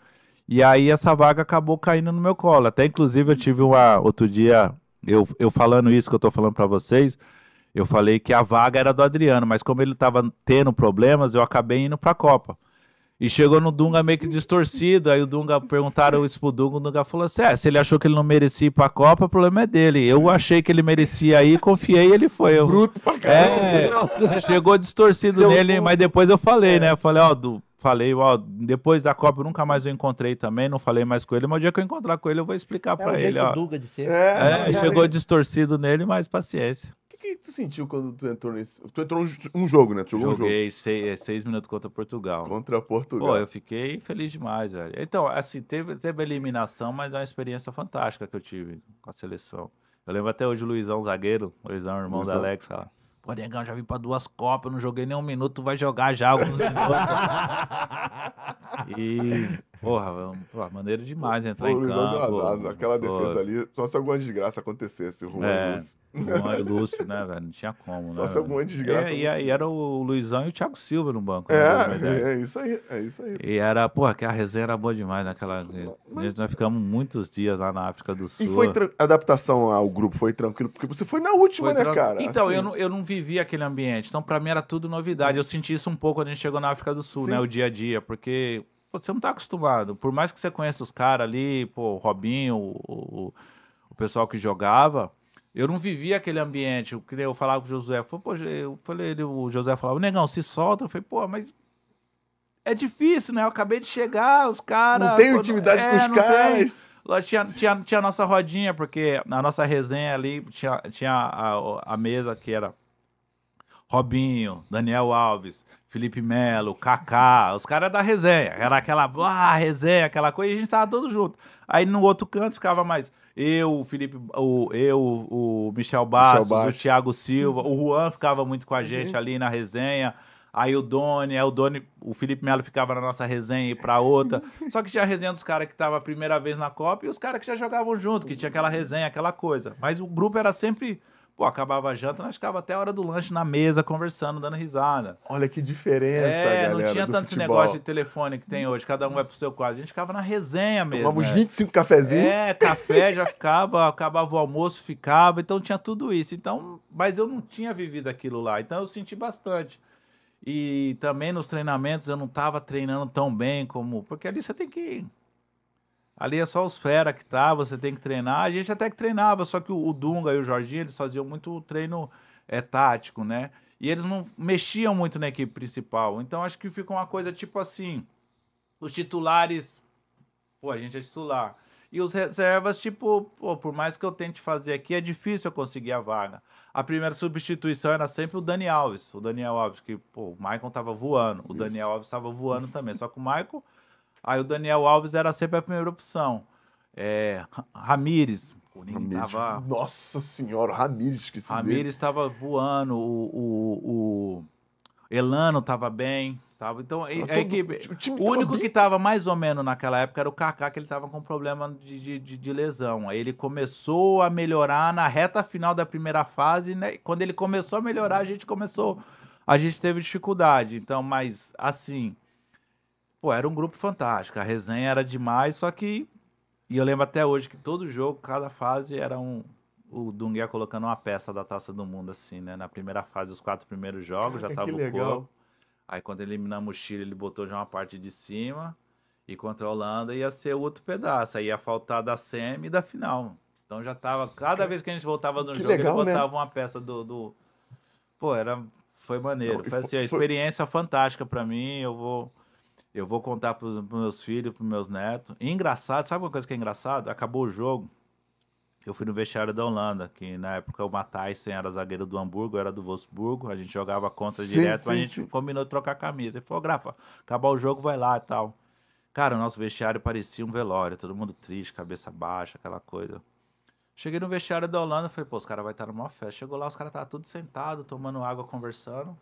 E aí essa vaga acabou caindo no meu colo. Até inclusive eu tive outro dia, eu falando isso que eu tô falando para vocês, eu falei que a vaga era do Adriano, mas como ele tava tendo problemas, eu acabei indo pra Copa. E chegou no Dunga meio que distorcido, aí o Dunga, perguntaram isso pro Dunga, o Dunga falou assim, se ele achou que ele não merecia ir pra Copa, o problema é dele. Eu achei que ele merecia ir, confiei e ele foi. Bruto pra caramba. Chegou distorcido nele, mas depois eu falei, né? Eu falei, depois da Copa eu nunca mais o encontrei também, não falei mais com ele, mas o dia que eu encontrar com ele eu vou explicar pra ele, o Dunga de ser. Chegou distorcido nele, mas paciência. O que tu sentiu quando tu entrou nesse... Tu entrou um jogo, né? Tu jogou Joguei um jogo. 6 minutos contra Portugal. Contra Portugal. Pô, eu fiquei feliz demais, velho. Então, assim, teve eliminação, mas é uma experiência fantástica que eu tive com a seleção. Eu lembro até hoje o Luizão, zagueiro, Luizão, irmão do Alex, fala, pô, Negão, já vim pra 2 Copas, não joguei nem 1 minuto, tu vai jogar já alguns minutos. E, maneiro demais entrar em campo. Aquela defesa ali, só se alguma desgraça acontecesse, o Juan e o Lúcio. Juan e o Lúcio, né, velho? Não tinha como, Só né? se alguma desgraça. E era o Luizão e o Thiago Silva no banco. É isso aí. E era, aquela resenha era boa demais naquela... Nós ficamos muitos dias lá na África do Sul. E foi a adaptação ao grupo foi tranquilo? Porque você foi na última, né, cara? Então, assim... eu não vivi aquele ambiente. Então, pra mim, era tudo novidade. Eu senti isso um pouco quando a gente chegou na África do Sul, né? O dia a dia. Porque você não tá acostumado. Por mais que você conheça os caras ali, o Robinho, o pessoal que jogava, eu não vivia aquele ambiente. Eu falava com o Josué. O Josué falava, Negão, se solta. Eu falei, mas... É difícil, né? Eu acabei de chegar, os caras... Não tenho intimidade com os caras. Tinha a nossa rodinha, porque na nossa resenha ali tinha a mesa que era Robinho, Daniel Alves, Felipe Melo, Kaká, os caras da resenha. Era aquela resenha, aquela coisa, e a gente tava todos juntos. Aí no outro canto ficava mais o Felipe, o Michel Bastos, o Thiago Silva, o Juan ficava muito com a gente ali na resenha. Aí o Doni, o Felipe Melo ficava na nossa resenha e pra outra. Só que tinha a resenha dos caras que tava a primeira vez na Copa e os caras que já jogavam junto, que tinha aquela resenha, aquela coisa. Mas o grupo era sempre... acabava a janta, nós ficava até a hora do lanche na mesa, conversando, dando risada. Olha que diferença, galera, não tinha tanto esse negócio de telefone que tem hoje, cada um vai pro seu quarto. A gente ficava na resenha mesmo. Tomava uns 25 cafezinhos. Café já ficava, acabava o almoço, ficava, então tinha tudo isso. Então, mas eu não tinha vivido aquilo lá, então eu senti bastante. E também nos treinamentos eu não estava treinando tão bem como... Porque ali você tem que... Ali é só os fera que tá, você tem que treinar. A gente até que treinava, só que o Dunga e o Jorginho, eles faziam muito treino tático, né? E eles não mexiam muito na equipe principal. Então acho que fica uma coisa tipo assim... Os titulares... a gente é titular. E os reservas, por mais que eu tente fazer aqui, é difícil eu conseguir a vaga. A primeira substituição era sempre o Dani Alves. O Daniel Alves, que, o Maicon tava voando. O Daniel Alves tava voando também. Só que o Maicon... Aí o Daniel Alves era sempre a primeira opção. Ramires, O Ninguém tava... Nossa senhora, o Ramires que se deu. Ramires estava voando, o Elano estava bem. Tava, então, a equipe, time o tava único bem. que estava mais ou menos naquela época era o Kaká, que ele estava com problema de lesão. Aí ele começou a melhorar na reta final da primeira fase, né? Quando ele começou a melhorar, a gente teve dificuldade. Então, mas assim, pô, era um grupo fantástico, a resenha era demais, só que, e eu lembro até hoje que todo jogo, cada fase era o Dunga ia colocando uma peça da Taça do Mundo, assim, né? Na primeira fase, os 4 primeiros jogos, já tava que o legal. corpo. Aí quando eliminamos o Chile, ele botou já uma parte de cima. E contra a Holanda ia ser o outro pedaço. Aí ia faltar da semi e da final. Então já tava... Cada vez que a gente voltava no jogo, legal, ele botava né? uma peça Pô, foi maneiro. Não, Foi assim, a experiência fantástica pra mim. Eu vou contar pros meus filhos, pros meus netos. E engraçado, sabe uma coisa que é engraçado? Acabou o jogo. Eu fui no vestiário da Holanda, que na época o Matthijssen era zagueiro do Hamburgo, eu era do Wolfsburgo, a gente jogava contra Sim, direto, sim, mas a gente sim. combinou de trocar camisa. Ele falou, Grafa, acabar o jogo, vai lá e tal. Cara, o nosso vestiário parecia um velório, todo mundo triste, cabeça baixa, aquela coisa. Cheguei no vestiário da Holanda, falei, pô, os caras vão estar numa festa. Chegou lá, os caras estavam tudo sentados, tomando água, conversando.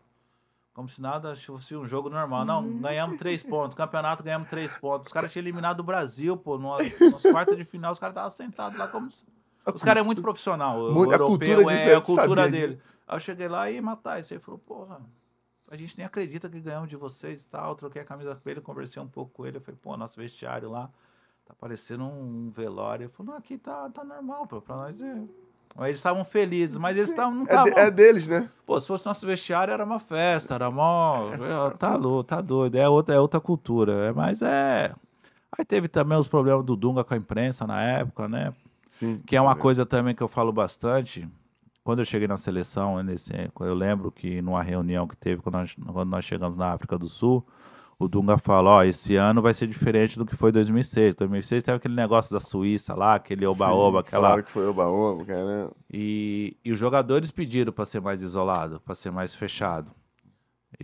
Como se nada fosse um jogo normal. Não, ganhamos 3 pontos. Campeonato ganhamos 3 pontos. Os caras tinham eliminado o Brasil, pô. Nos quartos de final, os caras estavam sentados lá como se... Os caras é muito profissional. O Muito- a europeu cultura é é a diferente, cultura sabia dele. disso. Aí eu cheguei lá e matar. Ele falou, porra, a gente nem acredita que ganhamos de vocês e tal. Eu troquei a camisa com ele, conversei um pouco com ele. Eu falei, pô, nosso vestiário lá tá parecendo um velório. Ele falou, não, aqui tá normal, pô. Pra nós é... Aí eles estavam felizes, mas eles não estavam... É deles, né? Pô, se fosse nosso vestiário, era uma festa, era mó... Tá louco, tá doido. É outra cultura. Mas é... Aí teve também os problemas do Dunga com a imprensa na época, né? Sim. Que é uma coisa também que eu falo bastante. Quando eu cheguei na seleção, eu lembro que numa reunião que teve quando nós chegamos na África do Sul, o Dunga falou, ó, esse ano vai ser diferente do que foi 2006. 2006 teve aquele negócio da Suíça lá, aquele oba-oba, aquela... Claro que foi oba-oba, cara. E os jogadores pediram para ser mais isolado, para ser mais fechado.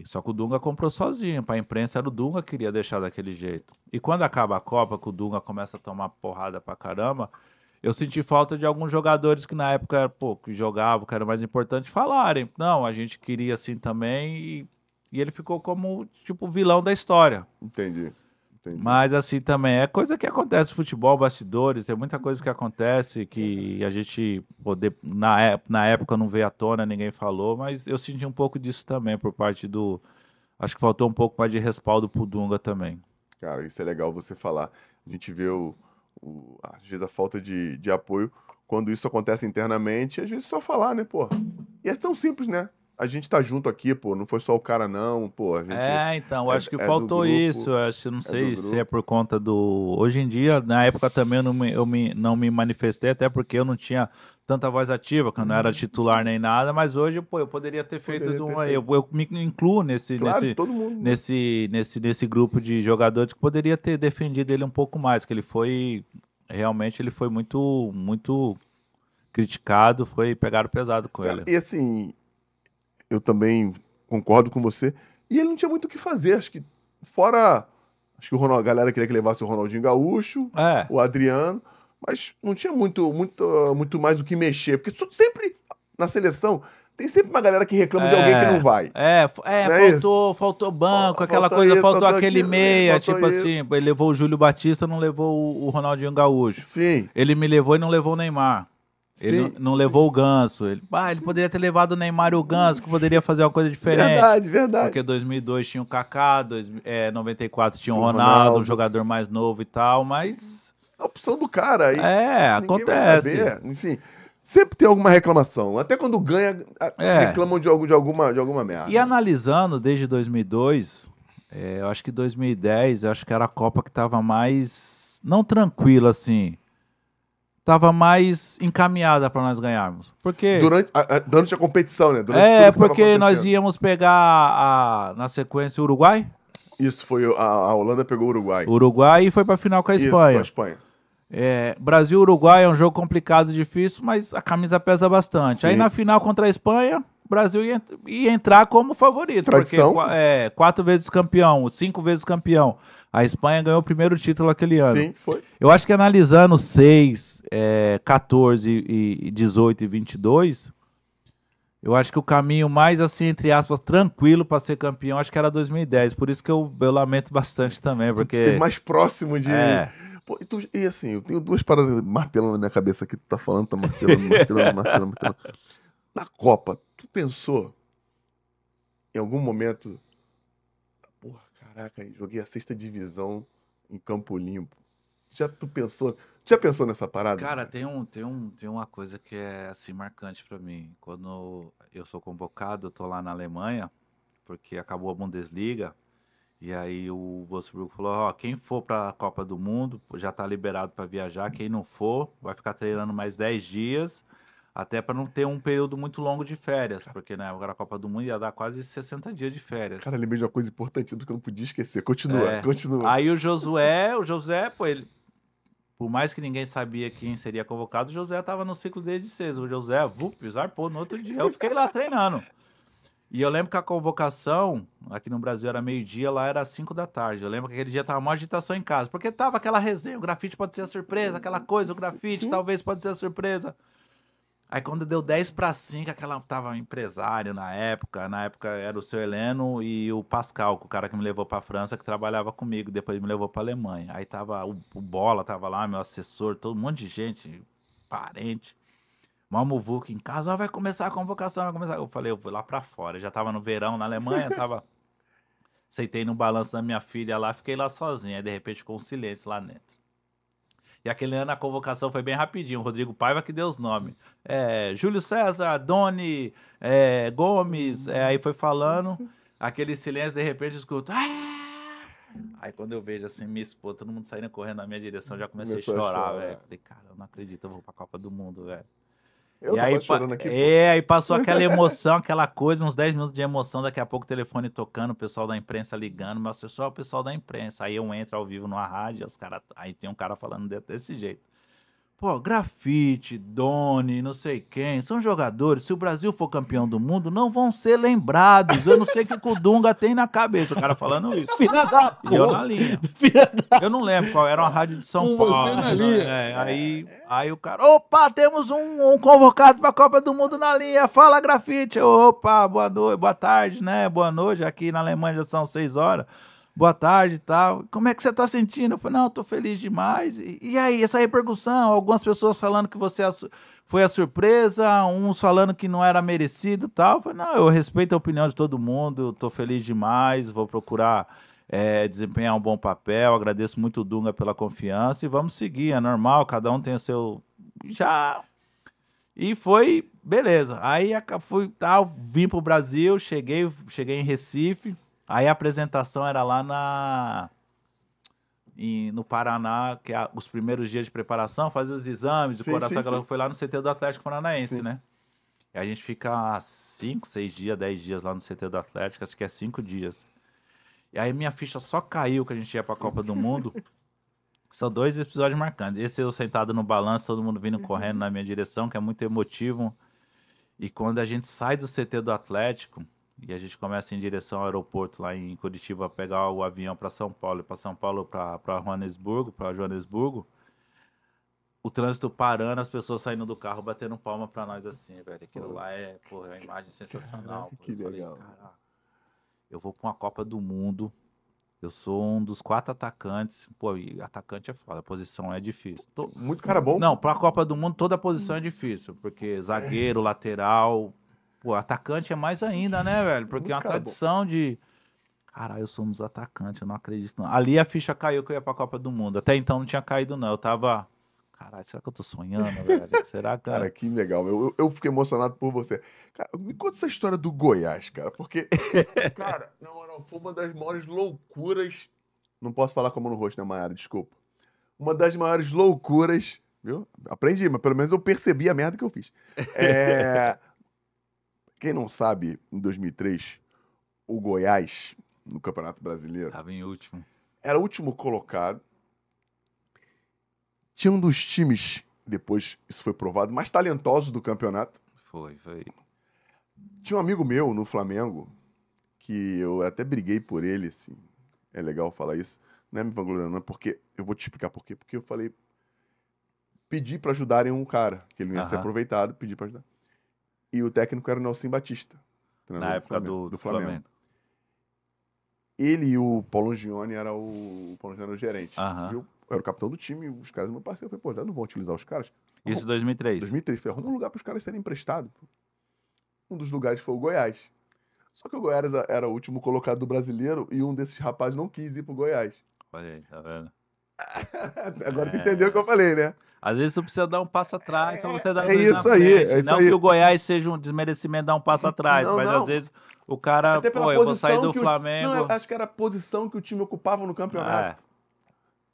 Só que o Dunga comprou sozinho. Para a imprensa era o Dunga que queria deixar daquele jeito. E quando acaba a Copa, que o Dunga começa a tomar porrada pra caramba, eu senti falta de alguns jogadores que na época, pô, que jogavam, que era mais importante, falarem. Não, a gente queria assim também. E ele ficou como, tipo, vilão da história. Entendi. Mas assim também, é coisa que acontece no futebol, bastidores, tem muita coisa que acontece que a gente, na época não veio à tona, ninguém falou, mas eu senti um pouco disso também por parte do... Acho que faltou um pouco mais de respaldo pro Dunga também. Cara, isso é legal você falar. A gente vê às vezes a falta de apoio quando isso acontece internamente, às vezes só falar, né, pô? E é tão simples, né? A gente tá junto aqui, pô, não foi só o cara não, pô, a gente... Então, eu acho que do faltou grupo, isso, eu acho, não sei do se é por conta do... Hoje em dia, na época também eu não me manifestei, até porque eu não tinha tanta voz ativa, que eu não era titular nem nada, mas hoje, pô, eu poderia ter feito... Eu me incluo Claro, todo mundo. nesse grupo de jogadores que poderia ter defendido ele um pouco mais, que ele foi... Realmente ele foi muito, muito criticado, pegaram pesado com Cara, ele. e assim, eu também concordo com você. E ele não tinha muito o que fazer. Acho que Acho que a galera queria que levasse o Ronaldinho Gaúcho, o Adriano, mas não tinha muito mais o que mexer. Porque sempre na seleção tem sempre uma galera que reclama de alguém que não vai. Faltou banco, aquela faltou coisa, isso, faltou faltou aquele aquilo, meia, faltou tipo isso. assim, ele levou o Júlio Batista, não levou o Ronaldinho Gaúcho. Sim. Ele me levou e não levou o Neymar. Ele Sim, não levou o Ganso. Ele poderia ter levado o Neymar e o Ganso, que poderia fazer uma coisa diferente. Verdade. Porque 2002 tinha o Kaká, 94 tinha o Ronaldo, um jogador mais novo e tal, mas... A opção do cara aí. Ninguém vai acontece. saber. Enfim, sempre tem alguma reclamação. Até quando ganha, reclamam de alguma merda. E analisando desde 2002, eu acho que 2010, eu acho que era a Copa que estava mais, não tranquila assim, estava mais encaminhada para nós ganharmos. Porque Durante a competição, né? porque nós íamos pegar na sequência o Uruguai. Isso, a Holanda pegou o Uruguai. Uruguai e foi para a final com a Espanha. Isso, com a Espanha. Brasil-Uruguai é um jogo complicado, difícil, mas a camisa pesa bastante. Sim. Aí na final contra a Espanha, Brasil ia entrar como favorito. Tradição. Porque 4 vezes campeão, 5 vezes campeão. A Espanha ganhou o primeiro título aquele ano. Sim, foi. Eu acho que analisando 6, 14, e 18 e 22, eu acho que o caminho mais, assim, entre aspas, tranquilo para ser campeão, acho que era 2010. Por isso que eu lamento bastante também, porque... Teve mais próximo de... É. Pô, e assim, eu tenho 2 paradas martelando na minha cabeça aqui. Tu tá falando, tá martelando. Na Copa, tu pensou em algum momento... Porra, caraca, joguei a 6ª divisão em Campo Limpo. Tu já pensou nessa parada? Cara, tem uma coisa que é, assim, marcante pra mim. Quando eu sou convocado, eu tô lá na Alemanha, porque acabou a Bundesliga, e aí o Wolfsburg falou, ó, quem for pra Copa do Mundo, já tá liberado pra viajar, quem não for, vai ficar treinando mais 10 dias, até pra não ter um período muito longo de férias, porque na época da Copa do Mundo ia dar quase 60 dias de férias. Cara, lembrei de uma coisa importante do que eu não podia esquecer. Continua. Aí o Josué, pô, ele... Por mais que ninguém sabia quem seria convocado, o José estava no ciclo desde cedo. O José, zarpou no outro dia. Eu fiquei lá treinando. E eu lembro que a convocação, aqui no Brasil era meio-dia, lá era 5 da tarde. Eu lembro que aquele dia tava uma agitação em casa, porque tava aquela resenha, o grafite pode ser a surpresa, aquela coisa, o grafite Sim. talvez pode ser a surpresa. Aí quando deu 10 para 5, aquela tava empresário na época era o seu Heleno e o Pascal, o cara que me levou pra França, que trabalhava comigo, depois me levou pra Alemanha. Aí tava o Bola, tava lá, meu assessor, todo um monte de gente, parente. Mamuvuca em casa, vai começar a convocação, vai começar. Eu falei, eu fui lá pra fora, eu já tava no verão na Alemanha, aceitei no balanço da minha filha lá, fiquei lá sozinho, aí de repente ficou um silêncio lá dentro. E aquele ano a convocação foi bem rapidinho. O Rodrigo Paiva que deu os nomes. Júlio César, Doni, Gomes. Aí foi falando. Aquele silêncio, de repente, eu escuto. "Ah!" Aí quando eu vejo assim, minha esposa, todo mundo saindo correndo na minha direção, já comecei a chorar, velho. Falei, cara, eu não acredito, eu vou pra Copa do Mundo, velho. Eu E tava aí, chorando aqui, pô. aí passou aquela emoção, aquela coisa, uns 10 minutos de emoção, daqui a pouco o telefone tocando, o pessoal da imprensa ligando, mas só o pessoal da imprensa. Aí eu entro ao vivo numa rádio, aí tem um cara falando desse jeito. Pô, Grafite, Doni, não sei quem, são jogadores, se o Brasil for campeão do mundo, não vão ser lembrados. Eu não sei o que o Dunga tem na cabeça, o cara falando isso. Filha da E eu porra. na linha. Filha da... Eu não lembro qual, era uma rádio de São Com Paulo. você na linha. Aí o cara, opa, temos um convocado pra Copa do Mundo na linha, fala Grafite. Opa, boa noite, boa tarde, né? Boa noite, aqui na Alemanha já são 6 horas. Boa tarde e tal. Como é que você tá sentindo? Eu falei, não, eu tô feliz demais. E aí, essa repercussão? Algumas pessoas falando que você foi a surpresa, uns falando que não era merecido e tal. Eu falei, não, eu respeito a opinião de todo mundo, eu tô feliz demais, vou procurar desempenhar um bom papel, agradeço muito o Dunga pela confiança e vamos seguir, é normal, cada um tem o seu... Já... E foi, beleza. Aí vim pro Brasil, cheguei em Recife. Aí a apresentação era lá no Paraná, que os primeiros dias de preparação, fazia os exames do coração, aquela foi lá no CT do Atlético Paranaense, né? E a gente fica 5, 6 dias, 10 dias lá no CT do Atlético, acho que é 5 dias. E aí minha ficha só caiu que a gente ia pra Copa do Mundo. São 2 episódios marcantes. Esse eu sentado no balanço, todo mundo vindo correndo na minha direção, que é muito emotivo. E quando a gente sai do CT do Atlético... E a gente começa em direção ao aeroporto lá em Curitiba, pegar o avião para São Paulo, para São Paulo para Joanesburgo, o trânsito parando, as pessoas saindo do carro, batendo palma para nós assim, velho. Aquilo lá é uma imagem sensacional. Caraca, que legal. Falei, eu vou para uma Copa do Mundo, eu sou um dos 4 atacantes. Pô, e atacante é foda, a posição é difícil. Muito cara bom. Não, para a Copa do Mundo toda a posição é difícil, porque zagueiro, lateral... Pô, atacante é mais ainda, né, velho? Porque é uma tradição de... Caralho, eu sou um dos atacantes, eu não acredito não. Ali a ficha caiu que eu ia pra Copa do Mundo. Até então não tinha caído, não. Eu tava... Caralho, será que eu tô sonhando, velho? Será que... Cara, que legal. Eu fiquei emocionado por você. Cara, me conta essa história do Goiás, cara. Porque, cara, na moral, foi uma das maiores loucuras... Não posso falar como no rosto, né, Mayara? Desculpa. Uma das maiores loucuras... Viu? Aprendi, mas pelo menos eu percebi a merda que eu fiz. Quem não sabe, em 2003, o Goiás, no Campeonato Brasileiro... Tava em último. Era o último colocado. Tinha um dos times, depois isso foi provado, mais talentosos do campeonato. Foi. Tinha um amigo meu no Flamengo, que eu até briguei por ele, assim. É legal falar isso. Não é me vangloriando, não, porque eu vou te explicar por quê. Porque eu falei, pedi pra ajudarem um cara, que ele não ia ser Aham. aproveitado, pedi pra ajudar. E o técnico era o Nelson Batista, treinador Na do época Flamengo. do Flamengo. Ele e o Paulo Gione o Paulo Gione era o gerente. Aham. Eu era o capitão do time, e os caras, meu parceiro, eu falei, pô, já não vão utilizar os caras. Isso em 2003. 2003, falei, arruma um lugar para os caras serem emprestados. Um dos lugares foi o Goiás. Só que o Goiás era o último colocado do brasileiro e um desses rapazes não quis ir pro Goiás. Olha aí, tá vendo? Agora tu entendeu o que eu falei, né? Às vezes você precisa dar um passo atrás pra você dar é dois na isso aí, frente. é isso Não aí. que o Goiás seja um desmerecimento dar um passo atrás, Não, mas não. às vezes o cara, Até pela pô, eu vou sair posição do que Flamengo. Não, eu acho que era a posição que o time ocupava no campeonato.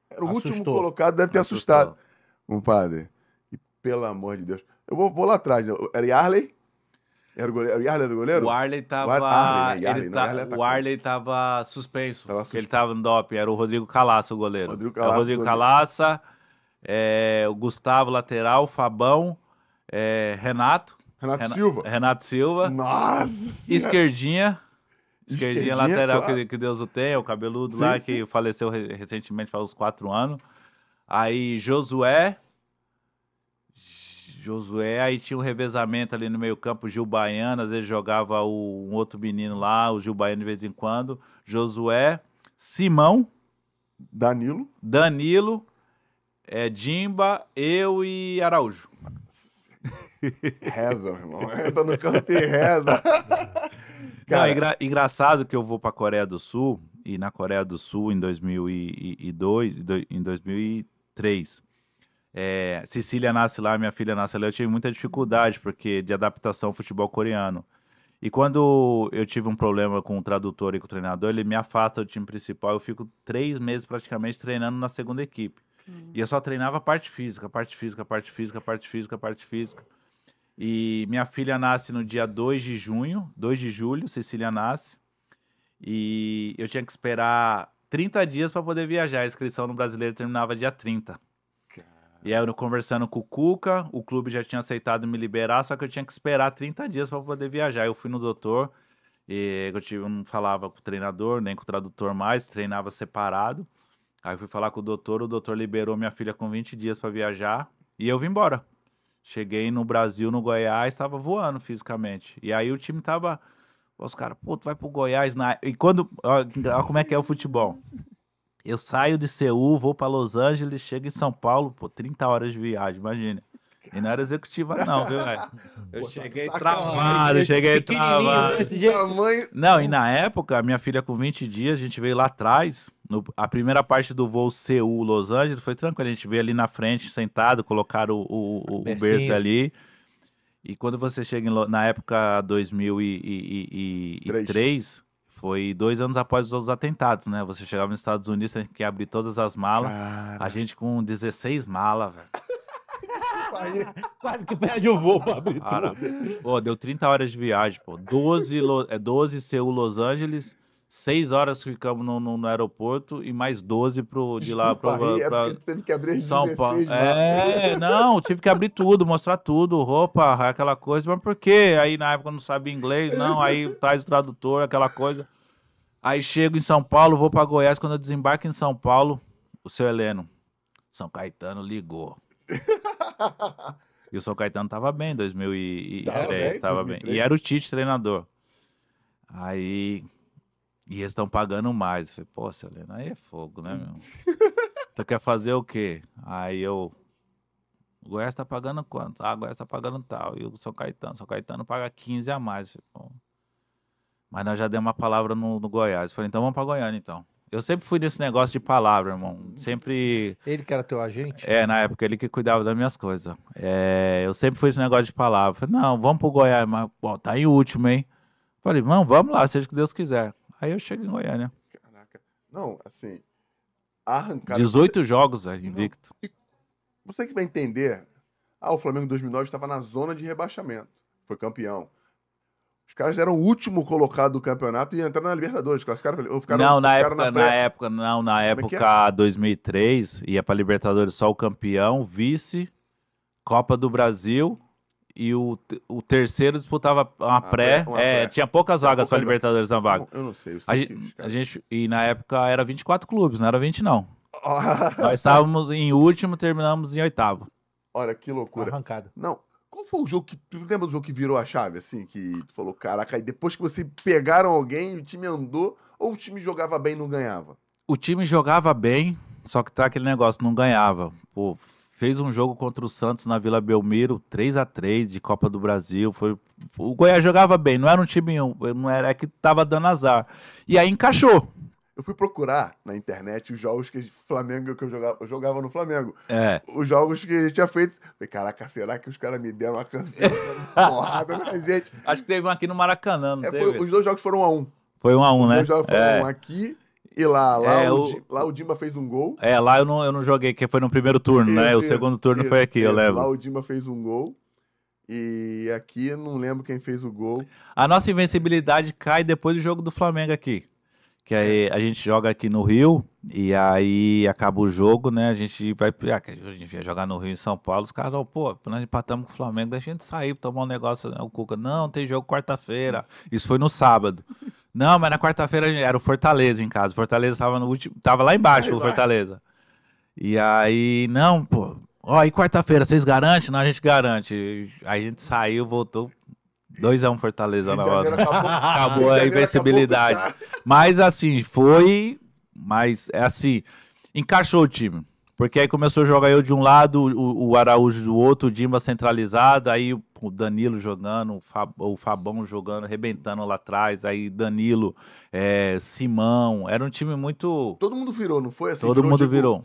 Era o último Assustou. colocado, deve ter Assustou. assustado. Compadre, e pelo amor de Deus. Eu vou lá atrás. Era Yarley? Era o Yarley era o goleiro? O Arley tava. Arley, né? Yarley, ele não, Yarley é o atacante. Arley tava suspenso. Tava Porque ele tava no doping. Era o Rodrigo Calaça, o goleiro. Rodrigo É o Calaça, Rodrigo goleiro. Calaça, o Gustavo, lateral, o Fabão, Renato. Renato Silva. Renato Silva. Nossa Senhora. Esquerdinha. Esquerdinha, Lateral claro. que Deus o tenha, o cabeludo Sim, lá sim. que faleceu recentemente, faz uns 4 anos. Aí Josué, aí tinha um revezamento ali no meio campo, Gil Baiano, às vezes jogava um outro menino lá, o Gil Baiano de vez em quando. Josué, Simão, Danilo. Danilo, Dimba, eu e Araújo. Reza, meu irmão. Entra no campo e reza. Não, Cara, engraçado que eu vou pra Coreia do Sul, e na Coreia do Sul, em 2002, em 2003, Cecília nasce lá, minha filha nasce lá, eu tive muita dificuldade porque de adaptação ao futebol coreano. E quando eu tive um problema com o tradutor e com o treinador, ele me afasta do time principal, eu fico 3 meses praticamente treinando na segunda equipe. E eu só treinava a parte física. E minha filha nasce no dia 2 de julho, Cecília nasce. E eu tinha que esperar 30 dias para poder viajar. A inscrição no Brasileiro terminava dia 30. E aí eu conversando com o Cuca, o clube já tinha aceitado me liberar, só que eu tinha que esperar 30 dias para poder viajar. Eu fui no doutor, e eu não falava com o treinador, nem com o tradutor mais, treinava separado. Aí eu fui falar com o doutor liberou minha filha com 20 dias para viajar e eu vim embora. Cheguei no Brasil, no Goiás, estava voando fisicamente. E aí o time tava. Os caras, pô, tu vai pro Goiás. E quando. Olha como é que é o futebol. Eu saio de Seul, vou pra Los Angeles, chego em São Paulo, pô, 30 horas de viagem, imagina. E não era executiva, não, viu, velho? Eu Pô, cheguei sacanagem. travado. Desse jeito. tamanho. Não, e na época, minha filha com 20 dias, a gente veio lá atrás, a primeira parte do voo Seul-Los Angeles foi tranquilo, a gente veio ali na frente, sentado, colocaram o berço ali. E quando você chega na época 2003, foi 2 anos após os atentados, né? Você chegava nos Estados Unidos, tem que abrir todas as malas. Cara. A gente com 16 malas, velho. Quase que perde o voo pra abrir Cara, tudo. pô, deu 30 horas de viagem, pô. 12 Seul, Los Angeles, 6 horas ficamos no aeroporto e mais 12 de lá Desculpa pra, aí, é pra porque teve que abrir as São 16 Paulo. malas. Não, tive que abrir tudo, mostrar tudo, roupa, aquela coisa. Mas por quê? Aí na época eu não sabia inglês, não. Aí traz o tradutor, aquela coisa. Aí chego em São Paulo, vou pra Goiás. Quando eu desembarco em São Paulo, o seu Heleno, São Caetano ligou. E o São Caetano tava bem em 2003, tava bem. 2003. E era o Tite treinador. Aí. E eles estão pagando mais. Eu falei, pô, seu Heleno, aí é fogo, né, meu? Tu quer fazer o quê? Aí eu. O Goiás tá pagando quanto? Ah, o Goiás tá pagando tal. E o São Caetano paga 15 a mais. Eu falei, pô. Mas nós já demos uma palavra no Goiás. Eu falei, então vamos pra Goiânia, então. Eu sempre fui nesse negócio de palavra, irmão. Sempre. Ele que era teu agente? Na época, ele que cuidava das minhas coisas. Eu sempre fui nesse negócio de palavra. Falei, não, vamos pro Goiás, mas pô, tá em último, hein? Falei, não, vamos lá, seja o que Deus quiser. Aí eu chego em Goiânia. Caraca. Não, assim, a arrancada... 18 jogos, invicto. Você que vai entender, o Flamengo em 2009 estava na zona de rebaixamento. Foi campeão. Os caras eram o último colocado do campeonato e entraram na Libertadores. Não, na época 2003, ia pra Libertadores só o campeão, vice, Copa do Brasil o terceiro disputava uma pré. uma pré. Tinha poucas vagas para poucas Libertadores na vaga. Eu não sei. Eu sei E na época era 24 clubes, não era 20 não. Nós estávamos em último, terminamos em oitavo. Olha, que loucura. Arrancada. Não, qual foi o jogo que... Tu lembra do jogo que virou a chave, assim? Que tu falou, caraca, aí depois que você pegaram alguém, o time andou, ou o time jogava bem e não ganhava? O time jogava bem, só que tá aquele negócio, não ganhava. Pô, fez um jogo contra o Santos na Vila Belmiro, 3-3 de Copa do Brasil. O Goiás jogava bem, não era um time, não era que tava dando azar. E aí encaixou. Eu fui procurar na internet os jogos que Flamengo que eu jogava no Flamengo. Os jogos que a gente tinha feito. Falei, caraca, será que os caras me deram uma canção porrada na gente? Acho que teve um aqui no Maracanã, não teve? Os 2 jogos foram 1-1. Foi 1-1, né? Os 2 jogos foram 1 aqui e lá. Lá o Dima fez um gol. Lá eu não joguei, que foi no primeiro turno, né? O segundo turno foi aqui, eu lembro. Lá o Dima fez um gol. E aqui eu não lembro quem fez o gol. A nossa invencibilidade cai depois do jogo do Flamengo aqui. Que aí a gente joga aqui no Rio, e aí acaba o jogo, né? A gente vai jogar no Rio e em São Paulo. Os caras, pô, nós empatamos com o Flamengo, deixa a gente sair, tomar um negócio, né? O Cuca, não, tem jogo quarta-feira. Isso foi no sábado. Não, mas na quarta-feira era o Fortaleza em casa. O Fortaleza tava no último, tava lá embaixo, o Fortaleza. E aí, não, pô, e quarta-feira, vocês garantem? Não, a gente garante. Aí a gente saiu, voltou. 2-1 Fortaleza na hora. Acabou a invencibilidade. Mas assim, mas é assim, encaixou o time. Porque aí começou a jogar eu de um lado, o Araújo do outro, o Dima centralizado, aí o Danilo jogando, o Fabão jogando, arrebentando lá atrás, aí Danilo, Simão, era um time muito... Todo mundo virou, não foi assim? Todo mundo virou.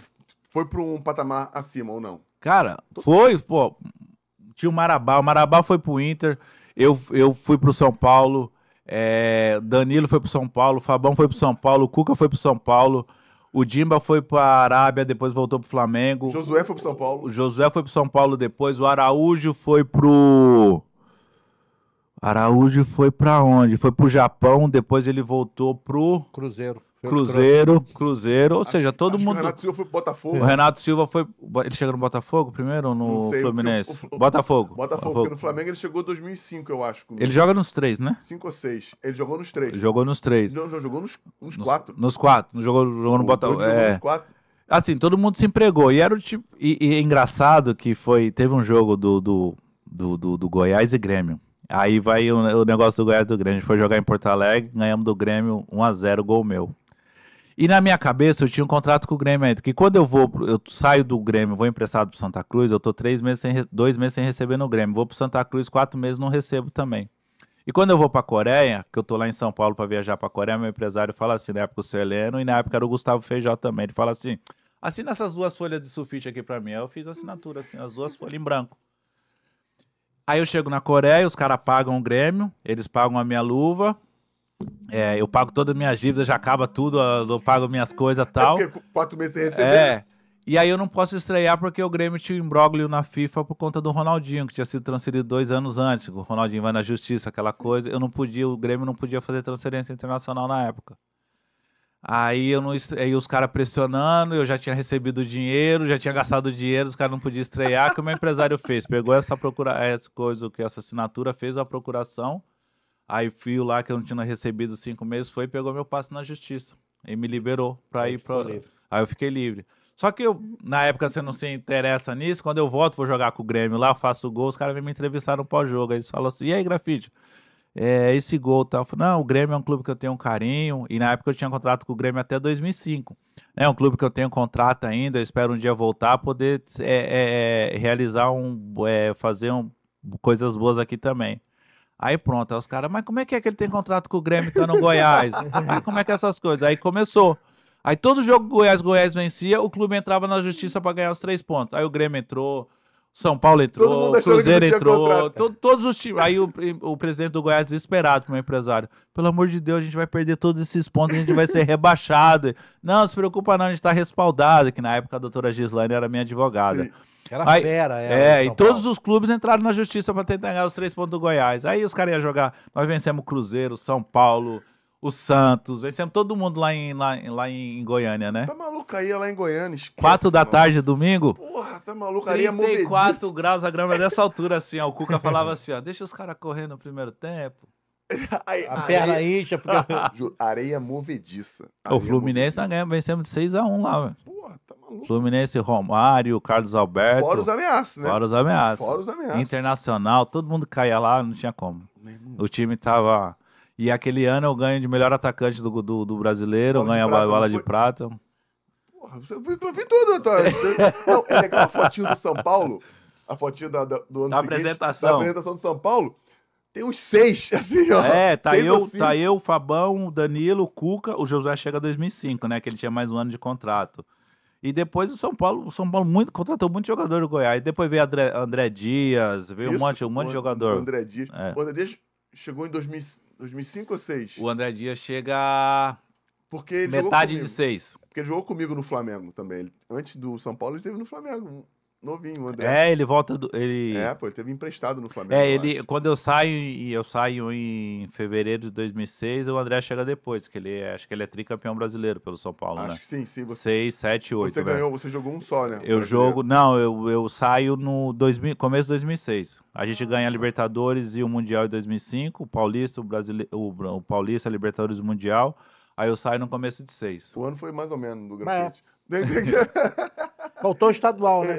Foi para um patamar acima ou não? Cara, pô, tinha o Marabá foi pro Inter... Eu fui pro São Paulo, Danilo foi pro São Paulo, Fabão foi pro São Paulo, Cuca foi pro São Paulo, o Dimba foi pra Arábia, depois voltou pro Flamengo. Josué foi pro São Paulo. O Josué foi pro São Paulo depois, o Araújo foi pro... Araújo foi pra onde? Foi pro Japão, depois ele voltou pro... Cruzeiro, ou seja, todo mundo... O Renato Silva foi pro Botafogo. O Renato Silva foi... Ele chegou no Botafogo primeiro ou no Fluminense? Botafogo. Porque no Flamengo ele chegou em 2005, eu acho. Ele joga nos 3, né? 5 ou 6. Ele jogou nos 3. Jogou nos 3. Não, jogou nos 4. Nos 4. Jogou no Botafogo. Nos 4. Assim, todo mundo se empregou. E era o tipo... E é engraçado que teve um jogo do Goiás e Grêmio. Aí vai o negócio do Goiás e do Grêmio. A gente foi jogar em Porto Alegre, ganhamos do Grêmio 1-0, gol meu. E na minha cabeça eu tinha um contrato com o Grêmio ainda, que quando eu saio do Grêmio, vou emprestado pro Santa Cruz, eu tô 2 meses sem receber no Grêmio. Vou pro Santa Cruz, 4 meses não recebo também. E quando eu vou pra Coreia, que eu tô lá em São Paulo pra viajar pra Coreia, meu empresário fala assim, na época o seu Heleno, e na época era o Gustavo Feijó também, ele fala assim, assina essas 2 folhas de sulfite aqui pra mim. Aí eu fiz a assinatura assim, as 2 folhas em branco. Aí eu chego na Coreia, os caras pagam o Grêmio, eles pagam a minha luva, eu pago todas as minhas dívidas, já acaba tudo, eu pago minhas coisas e tal. Porque 4 meses sem receber. E aí eu não posso estrear porque o Grêmio tinha um imbróglio na FIFA por conta do Ronaldinho, que tinha sido transferido 2 anos antes. O Ronaldinho vai na justiça, aquela coisa. O Grêmio não podia fazer transferência internacional na época. Aí os caras pressionando, eu já tinha recebido o dinheiro, já tinha gastado o dinheiro, os caras não podiam estrear. O que o meu empresário fez? Pegou essa assinatura, fez a procuração. Aí o fio lá que eu não tinha recebido 5 meses foi e pegou meu passe na justiça. E me liberou pra ir pra... Aí eu fiquei livre. Só que na época você não se interessa nisso, quando eu volto, vou jogar com o Grêmio lá, eu faço gol, os caras vêm me entrevistar no pós-jogo. Aí eles falam assim, e aí, Grafite? Esse gol tal. Eu falei, não, o Grêmio é um clube que eu tenho um carinho, e na época eu tinha contrato com o Grêmio até 2005. É um clube que eu tenho contrato ainda, eu espero um dia voltar, poder realizar fazer coisas boas aqui também. Aí pronto, aí os caras, mas como é que ele tem contrato com o Grêmio e tá no Goiás? Aí como é que é essas coisas? Aí começou. Aí todo jogo Goiás vencia, o clube entrava na justiça para ganhar os 3 pontos. Aí o Grêmio entrou, São Paulo entrou, o Cruzeiro entrou, todos os times. Aí o presidente do Goiás desesperado pro meu empresário. Pelo amor de Deus, a gente vai perder todos esses pontos, a gente vai ser rebaixado. Não, se preocupa não, a gente tá respaldado, que na época a doutora Gislaine era minha advogada. Sim. Era fera, e todos os clubes entraram na justiça para tentar ganhar os 3 pontos do Goiás. Aí os caras iam jogar, nós vencemos o Cruzeiro, São Paulo, o Santos, vencemos todo mundo lá em Goiânia, né? Tá maluco, aí lá em Goiânia, esquece, 4 da mano. tarde, domingo. Porra, tá maluco, areia 34 movediça. graus a grama dessa altura, assim, ó. O Cuca falava assim, ó, deixa os caras correr no primeiro tempo. Aí, A perna incha, fica... areia movediça. O Areia Fluminense nós movediça. ganhamos, vencemos de 6-1 lá, velho. Porra, tá maluco. Fluminense, Romário, Carlos Alberto. Fora os ameaços, né? Fora os ameaças. Fora os ameaças. Internacional, todo mundo caía lá, não tinha como. Meu irmão. O time tava... E aquele ano eu ganho de melhor atacante do brasileiro, eu Bola de ganho a prata, bola não de foi? prata. Porra, eu vi tudo, Antônio. Não, é legal a fotinho do São Paulo, a fotinho do ano Da seguinte, apresentação. da apresentação do São Paulo, tem uns 6, assim, ó. É, tá 6 eu, ou 5. tá eu, o Fabão, o Danilo, o Cuca, o Josué chega em 2005, né, que ele tinha mais um ano de contrato. E depois o São Paulo contratou muito jogador do Goiás. Depois veio André Dias, veio um monte de jogador. O André Dias. É. O André Dias chegou em 2005 ou 6? O André Dias chega Porque ele jogou metade comigo. de 6. Porque ele jogou comigo no Flamengo também. Antes do São Paulo, ele esteve no Flamengo. Novinho, o André. É, ele volta ele Pô, ele teve emprestado no Flamengo. É, eu ele acho. quando eu saio em fevereiro de 2006, o André chega depois, que acho que ele é tricampeão brasileiro pelo São Paulo, Acho né? que sim. Você 6, 7, 8, você né? ganhou, você jogou um só, né? Eu brasileiro. jogo, não, eu saio no começo de 2006. A gente ganha a Libertadores e o Mundial em 2005, o Paulista, o Paulista, a Libertadores e o Mundial. Aí eu saio no começo de 6. O ano foi mais ou menos do Mas grafite. Faltou o estadual, né?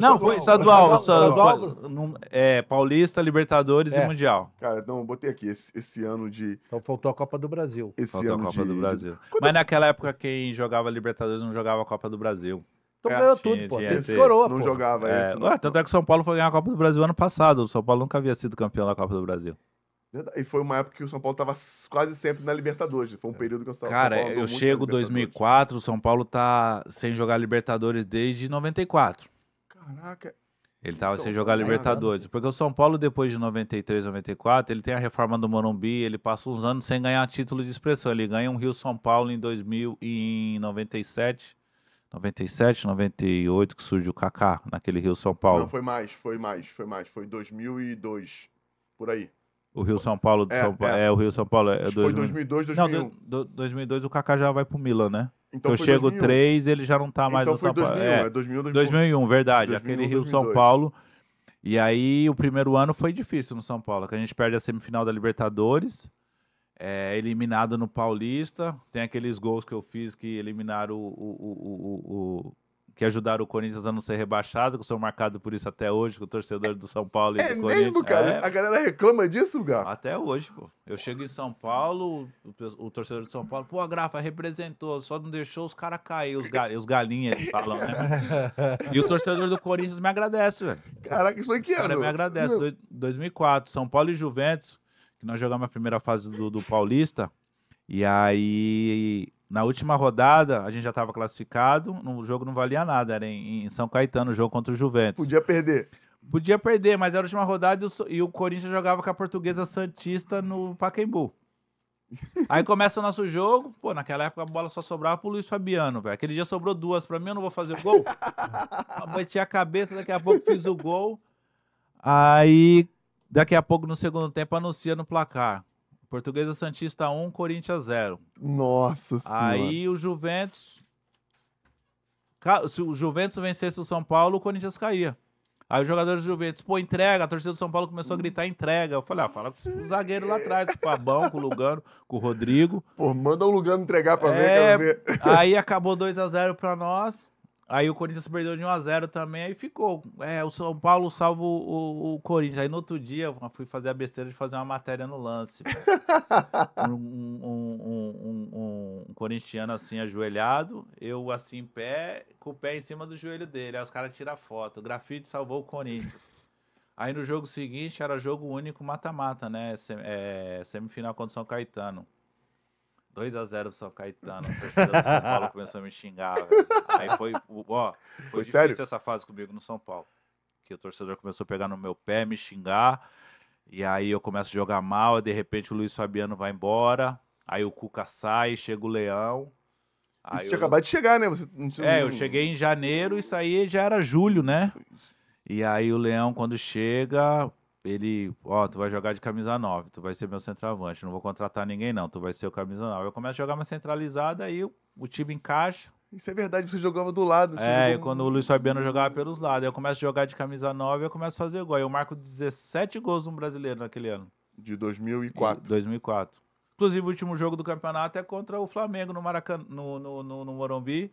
Não, foi estadual. Estadual. Paulista, Libertadores e É. Mundial. Cara, então eu botei aqui esse ano de... Então faltou a Copa do Brasil. Esse Faltou a ano Copa de, do Brasil. Quando Mas naquela época quem jogava Libertadores não jogava a Copa do Brasil. Então É, ganhou tinha- tudo, pô. tinha Teve esse- coroa, não pô. jogava É, esse. ué, tanto é que o São Paulo foi ganhar a Copa do Brasil ano passado. O São Paulo nunca havia sido campeão da Copa do Brasil. E foi uma época que o São Paulo tava quase sempre na Libertadores. Foi um período que o São Cara, Paulo andou eu muito chego na em Libertadores. 2004, o São Paulo tá sem jogar Libertadores desde 94. Caraca. Ele tava Então, sem jogar foi 10 Libertadores. Porque o São Paulo, depois de 93, 94, ele tem a reforma do Morumbi, ele passa uns anos sem ganhar título de expressão. Ele ganha um Rio-São Paulo em 2000 e em 97, 98, que surge o Kaká, naquele Rio-São Paulo. Não, foi mais. Foi 2002, por aí. O Rio-São Paulo do É, São Paulo. é. É, o Rio-São Paulo é Acho que foi 2000. 2002, Não, 2001. 2002 o Kaká já vai pro Milan, né? Então eu foi chego 2001. 3, ele já não tá mais Então no foi São Paulo. 2001, É, 2001, 2001, verdade. 2001, Aquele Rio-São 2002. Paulo. E aí, o primeiro ano foi difícil no São Paulo, que a gente perde a semifinal da Libertadores, é eliminado no Paulista. Tem aqueles gols que eu fiz que eliminaram que ajudaram o Corinthians a não ser rebaixado, que sou marcado por isso até hoje, com o torcedor do São Paulo e É do Corinthians. mesmo, cara? É, A galera reclama disso, Gá? até hoje, pô. Eu chego em São Paulo, o torcedor de São Paulo, pô, a Grafa representou, só não deixou os caras cair, os galinhas, eles falam, né? E o torcedor do Corinthians me agradece, velho. Caraca, isso foi que O cara ano? me agradece. 2004, São Paulo e Juventus, que nós jogamos a primeira fase do Paulista, e aí, na última rodada, a gente já estava classificado, o jogo não valia nada, era em São Caetano, o jogo contra o Juventus. Podia perder. Podia perder, mas era a última rodada e o Corinthians jogava com a Portuguesa Santista no Pacaembu. Aí começa o nosso jogo, pô, naquela época a bola só sobrava pro Luiz Fabiano, velho. Aquele dia sobrou 2 pra mim, eu não vou fazer o gol. Bati a cabeça, daqui a pouco fiz o gol. Aí, daqui a pouco, no segundo tempo, anuncia no placar. Portuguesa Santista 1, Corinthians 0. Nossa senhora. Aí o Juventus... Se o Juventus vencesse o São Paulo, o Corinthians caía. Aí os jogadores do Juventus, pô, entrega. A torcida do São Paulo começou a gritar entrega. Eu falei, fala com o zagueiro lá atrás, com o Fabão, com o Lugano, com o Rodrigo. Pô, manda um Lugano entregar pra ver, quero ver. Aí acabou 2-0 pra nós. Aí o Corinthians perdeu de 1-0 também, aí ficou. O São Paulo salva o Corinthians. Aí no outro dia eu fui fazer a besteira de fazer uma matéria no lance. Um corintiano assim, ajoelhado, eu assim em pé, com o pé em cima do joelho dele. Aí os caras tiram foto. O grafite salvou o Corinthians. Aí no jogo seguinte era jogo único mata-mata, né? Semifinal contra o São Caetano. 2-0 pro São Caetano. A torcida do São Paulo começou a me xingar, velho. Aí foi difícil sério? essa fase comigo no São Paulo. Que o torcedor começou a pegar no meu pé, me xingar. E aí eu começo a jogar mal, e de repente o Luiz Fabiano vai embora. Aí o Cuca sai, chega o Leão. E Aí tu tinha acabado de chegar, né? Você não tinha- eu cheguei em janeiro e saí já era julho, né? E aí o Leão, quando chega, tu vai jogar de camisa 9, tu vai ser meu centroavante, não vou contratar ninguém não, tu vai ser o camisa 9. Eu começo a jogar mais centralizada, aí o time encaixa. Isso é verdade, você jogava do lado. Você E jogou quando o Luiz Fabiano jogava pelos lados, aí eu começo a jogar de camisa 9, eu começo a fazer gol. Aí eu marco 17 gols no Brasileiro naquele ano. de 2004. 2004. Inclusive, o último jogo do campeonato é contra o Flamengo no Maracanã, no Morumbi.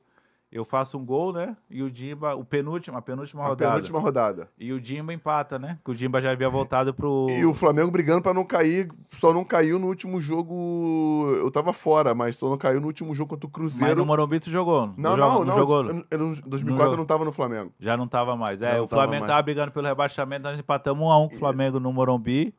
Eu faço um gol, né? E o Dimba, a penúltima A rodada. penúltima rodada. E o Dimba empata, né? Que o Dimba já havia voltado pro... E o Flamengo brigando pra não cair, só não caiu no último jogo. Eu tava fora, mas só não caiu no último jogo contra o Mas Cruzeiro. no Morumbi tu jogou? Não. Jogou? Em 2004 eu não tava no Flamengo. Já não tava mais. Já não O tava Flamengo mais. tava brigando pelo rebaixamento, nós empatamos 1-1 com o Flamengo no Morumbi.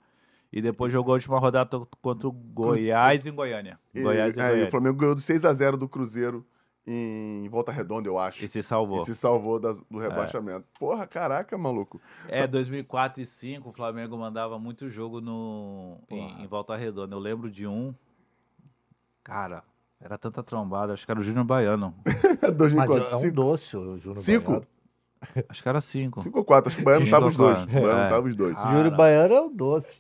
E depois jogou a última rodada contra o Goiás em Goiânia. E, Goiás em e Goiânia. o Flamengo ganhou de 6-0 do Cruzeiro em Volta Redonda, eu acho. E se salvou. E se salvou do rebaixamento. Porra, caraca, maluco. 2004 e 2005 o Flamengo mandava muito jogo em Volta Redonda. Eu lembro de um. Cara, era tanta trombada. Acho que era o Júnior Baiano. 2004. Mas é um doce, o Júnior 5? Baiano. Acho que era 5. 5 ou 4, acho que o Baiano tava os dois. O 5 ou Baiano 4. tava os dois. Cara. Júnior Baiano é um doce.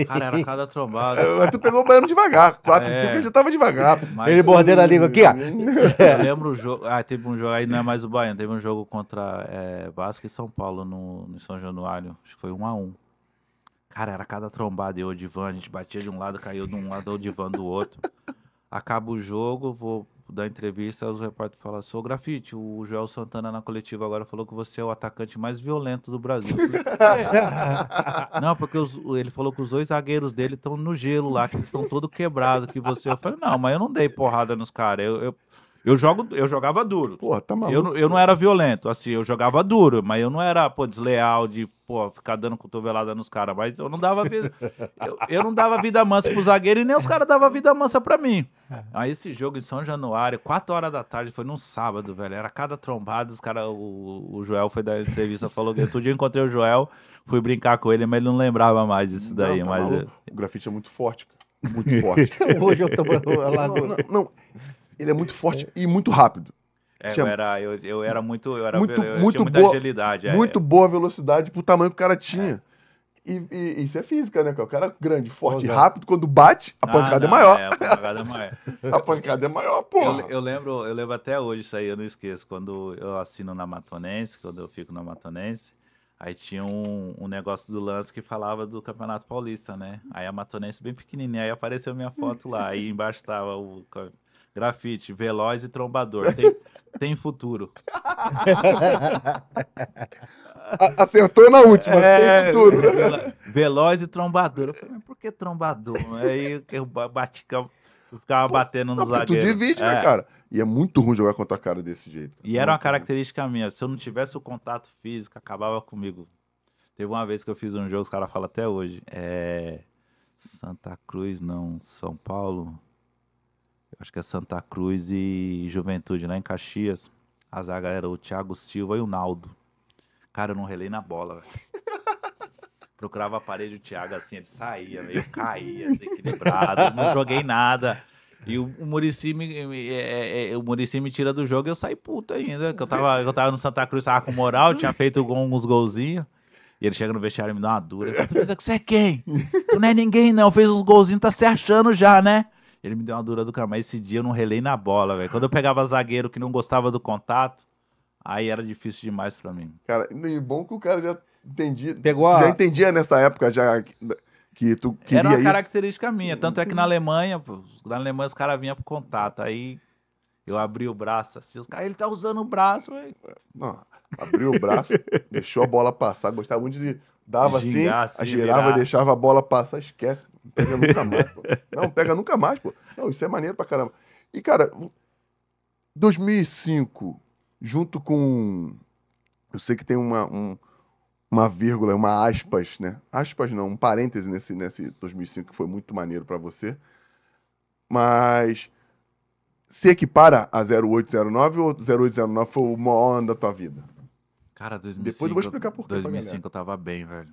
Cara, era cada trombada. Mas tu pegou o Baiano devagar. 4 e 5 ele já tava devagar. Mas Ele mordendo a língua aqui, ó. eu lembro o jogo. Teve um jogo aí, não é mais o Baiano. Teve um jogo contra Vasco e São Paulo no São Januário. Acho que foi 1-1. Cara, era cada trombada. Eu, o Divan, a gente batia de um lado, caiu de um lado, o Divan do outro. Acaba o jogo, vou dar entrevista, os repórteres falam, sou Grafite, o Joel Santana na coletiva agora falou que você é o atacante mais violento do Brasil. Eu falei, "Por quê?" Não, porque ele falou que os 2 zagueiros dele estão no gelo lá, que eles estão todos quebrados, que você... Eu falei, não, mas eu não dei porrada nos caras, eu jogava duro. Porra, tá maluco. Eu não era violento, assim, eu jogava duro, mas eu não era, desleal de, ficar dando cotovelada nos caras, mas eu não dava vida, eu não dava vida mansa pro zagueiro e nem os caras davam vida mansa pra mim. Aí esse jogo em São Januário, 4 horas da tarde, foi num sábado, velho, era cada trombada, os caras, o Joel foi dar entrevista, falou que outro dia eu encontrei o Joel, fui brincar com ele, mas ele não lembrava mais disso daí, Não, tá mas... maluco. O grafite é muito forte, cara. Muito forte. Hoje eu tomo a lagoa. Não. Ele é muito forte e muito rápido. Eu era muito, eu Muito tinha muita boa- agilidade. Muito boa velocidade pro tamanho que o cara tinha. E isso é física, né, cara? O cara é grande, forte e Exato. rápido, quando bate, a pancada é maior. A pancada é maior. A pancada é maior, porra. Eu lembro até hoje isso aí, eu não esqueço. Quando eu assino na Matonense, quando eu fico na Matonense, aí tinha um negócio do lance que falava do Campeonato Paulista, né? Aí a Matonense bem pequenininha, aí apareceu minha foto lá, aí embaixo tava o grafite, veloz e trombador. Tem futuro. Acertou na última, tem tudo. Veloz e trombador. Eu falei, mas por que trombador? Aí eu ficava batendo Não, nos porque tu zagueiros. divide, né, cara? E é muito ruim jogar contra a cara desse jeito. E era uma característica minha. Se eu não tivesse o contato físico, acabava comigo. Teve uma vez que eu fiz um jogo, os caras falam até hoje. Santa Cruz, não, São Paulo. Eu acho que é Santa Cruz e Juventude, lá em Caxias. A zaga era o Thiago Silva e o Naldo. Cara, eu não relei na bola, velho. Procurava a parede, o Thiago assim, ele saía, eu caía, desequilibrado, não joguei nada. E o Muricy me tira do jogo e eu saí puto ainda. Que eu tava no Santa Cruz, tava com moral, tinha feito uns golzinhos. E ele chega no vestiário e me dá uma dura. Ele fala, tu pensa que você é quem? Tu não é ninguém, não. Fez uns golzinhos, tá se achando já, né? Ele me deu uma dura do cara, mas esse dia eu não relei na bola, velho. Quando eu pegava zagueiro que não gostava do contato, aí era difícil demais pra mim. Cara, e bom que o cara já entendia. Pegou já entendia nessa época já que tu queria Era uma isso. característica minha. Tanto é que na Alemanha os caras vinham pro contato. Aí eu abri o braço assim, os caras, ele tá usando o braço, velho. Não, abriu o braço, deixou a bola passar, gostava muito de... Dava Gingar, assim, assim, girava, virar. deixava a bola passar, esquece. Não pega nunca mais, pô. Não, pega nunca mais, pô. Não, isso é maneiro pra caramba. E, cara, 2005, junto com... Eu sei que tem uma vírgula, uma aspas, né? Aspas não, um parêntese nesse 2005 que foi muito maneiro pra você. Mas se equipara a 0809 ou 0809 foi o maior ano da tua vida? Cara, 2005... Depois eu vou explicar por quê pra 2005 eu tava bem, velho.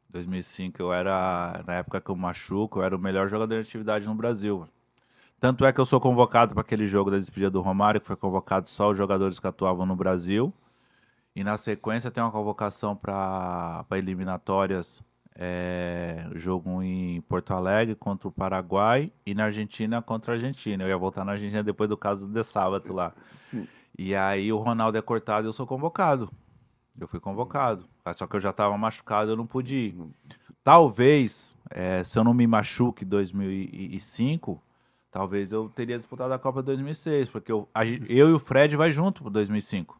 2005 eu era... Na época que eu machuco, eu era o melhor jogador de atividade no Brasil. Tanto é que eu sou convocado para aquele jogo da despedida do Romário, que foi convocado só os jogadores que atuavam no Brasil. E na sequência tem uma convocação para eliminatórias jogo em Porto Alegre contra o Paraguai e na Argentina contra a Argentina. Eu ia voltar na Argentina depois do caso do De Sábado lá. Sim. E aí o Ronaldo é cortado e eu sou convocado. Eu fui convocado. Só que eu já estava machucado, eu não pude ir. Talvez, se eu não me machuque em 2005, talvez eu teria disputado a Copa 2006, porque eu e o Fred vai junto pro 2005,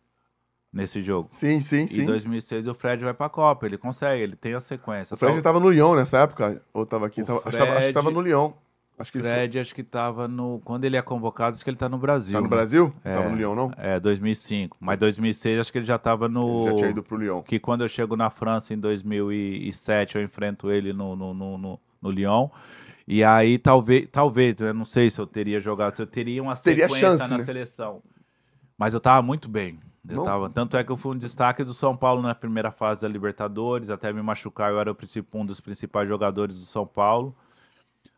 nesse jogo. Sim. Em 2006 o Fred vai pra Copa, ele consegue, ele tem a sequência. O Fred estava no Lyon nessa época? Ou estava aqui? O Acho que estava no Lyon. Acho que Fred, acho que tava no... Quando ele é convocado, acho que ele tá no Brasil. Tá no Brasil? Tava no Lyon, não? 2005. Mas 2006, acho que ele já tava no... Ele já tinha ido pro Lyon. Que quando eu chego na França, em 2007, eu enfrento ele no Lyon. E aí, talvez, né? Não sei se eu teria jogado, se eu teria uma sequência chance, na né? seleção. Mas eu tava muito bem. Não? Tanto é que eu fui um destaque do São Paulo na primeira fase da Libertadores, até me machucar, eu era um dos principais jogadores do São Paulo.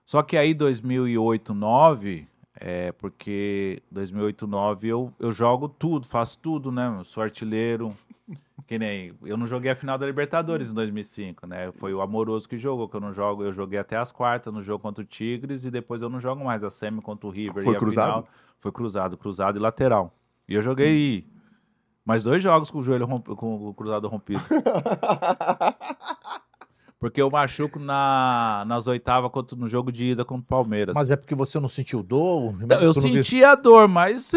Só que aí 2008, 2009, porque 2008, 2009 eu jogo tudo, faço tudo, né? Eu sou artilheiro, que nem... Eu não joguei a final da Libertadores em 2005, né? Foi o Amoroso que jogou, que eu não jogo. Eu joguei até as quartas no jogo contra o Tigres e depois eu não jogo mais a semi contra o River. Foi e a cruzado? Final foi cruzado e lateral. E eu joguei mais 2 jogos com o joelho com o cruzado rompido. Porque eu machuco nas oitavas no jogo de ida contra o Palmeiras. Mas é porque você não sentiu dor? Eu senti a dor, mas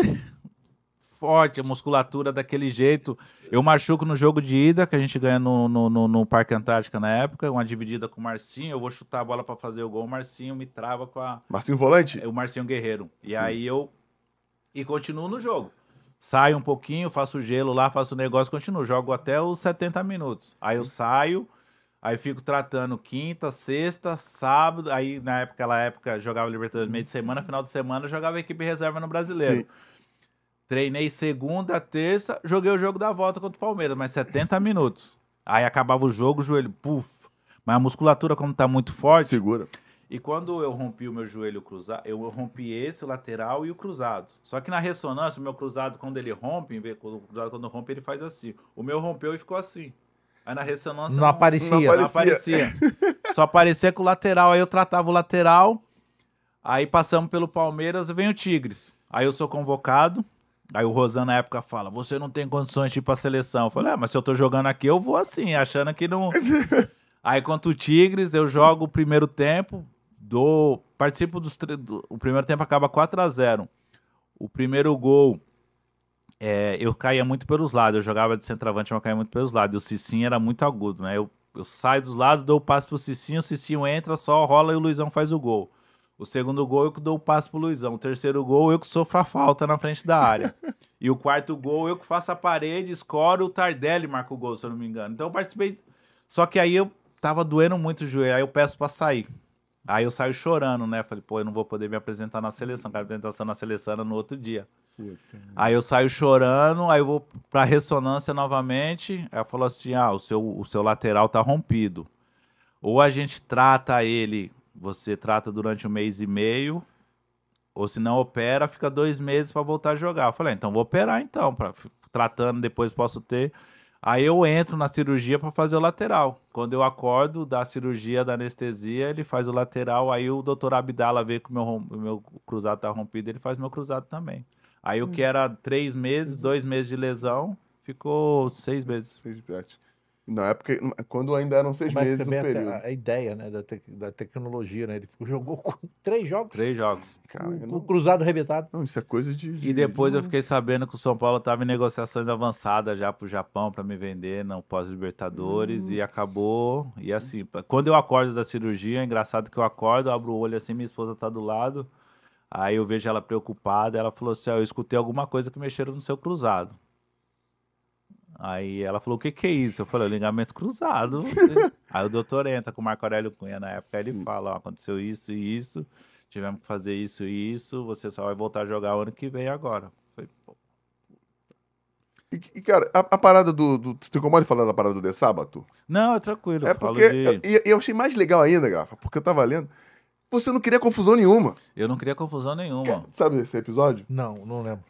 forte, a musculatura daquele jeito. Eu machuco no jogo de ida, que a gente ganha no Parque Antártica na época, uma dividida com o Marcinho. Eu vou chutar a bola pra fazer o gol, o Marcinho me trava com Marcinho Volante? o Marcinho Guerreiro. E Sim. aí e continuo no jogo. Saio um pouquinho, faço gelo lá, faço o negócio, continuo. Jogo até os 70 minutos. Aí eu saio. Aí fico tratando quinta, sexta, sábado. Aí naquela época jogava Libertadores meio de semana, final de semana jogava equipe reserva no Brasileiro. Sim. Treinei segunda, terça, joguei o jogo da volta contra o Palmeiras, mas 70 minutos. Aí acabava o jogo, o joelho, puf. Mas a musculatura, como tá muito forte. Segura. E quando eu rompi o meu joelho cruzado, eu rompi esse, o lateral e o cruzado. Só que na ressonância, o meu cruzado, quando ele rompe, o cruzado quando rompe, ele faz assim. O meu rompeu e ficou assim. Aí na ressonância Não aparecia. Não aparecia. Só aparecia com o lateral. Aí eu tratava o lateral. Aí passamos pelo Palmeiras e vem o Tigres. Aí eu sou convocado. Aí o Rosano na época fala: você não tem condições de ir pra seleção. Eu falei: mas se eu tô jogando aqui, eu vou assim, achando que não. Aí contra o Tigres, eu jogo o primeiro tempo. Participo o primeiro tempo acaba 4-0. O primeiro gol. Eu caía muito pelos lados, eu jogava de centroavante, mas eu caía muito pelos lados. E o Cicinho era muito agudo, né? Eu saio dos lados, dou o passe pro Cicinho, o Cicinho entra, só rola e o Luizão faz o gol. O segundo gol, eu que dou o passe pro Luizão. O terceiro gol, eu que sofro a falta na frente da área. E o quarto gol, eu que faço a parede, escoro, o Tardelli marca o gol, se eu não me engano. Então eu participei. Só que aí eu tava doendo muito o joelho, aí eu peço pra sair. Aí eu saio chorando, né? Falei, pô, eu não vou poder me apresentar na seleção. A apresentação na seleção era no outro dia. Aí eu saio chorando, aí eu vou pra ressonância novamente. Aí ela falou assim: o seu lateral tá rompido. Ou a gente trata ele, você trata durante 1 mês e meio, ou se não opera, fica 2 meses pra voltar a jogar. Eu falei: então vou operar então, tratando depois posso ter. Aí eu entro na cirurgia pra fazer o lateral. Quando eu acordo da cirurgia, da anestesia, ele faz o lateral. Aí o doutor Abdala vê que o meu cruzado tá rompido, ele faz meu cruzado também. Aí o que era 3 meses, 2 meses de lesão, ficou 6 meses. 6 meses. Na época, quando ainda eram 6 Como é que meses você no vê período. a ideia, né, da tecnologia, né? Ele jogou com 3 jogos, 3 jogos. Cara, com o cruzado arrebentado. não, isso é coisa de... E depois eu fiquei sabendo que o São Paulo estava em negociações avançadas já pro Japão para me vender no pós-Libertadores e acabou. E assim, quando eu acordo da cirurgia, é engraçado que eu acordo, eu abro o olho assim, minha esposa tá do lado. Aí eu vejo ela preocupada, ela falou assim: eu escutei alguma coisa que mexeram no seu cruzado. Aí ela falou: o que que é isso? Eu falei: ligamento cruzado. Aí o doutor entra com o Marco Aurélio Cunha na época, aí ele fala: aconteceu isso e isso, tivemos que fazer isso e isso, você só vai voltar a jogar o ano que vem agora. Eu falei, pô. E, cara, a parada do... Tu tem como ele falar da parada do De Sábado? Não, é tranquilo. É porque... E eu achei mais legal ainda, Grafa, porque eu tava lendo. Você não queria confusão nenhuma. Eu não queria confusão nenhuma. Sabe esse episódio? Não lembro.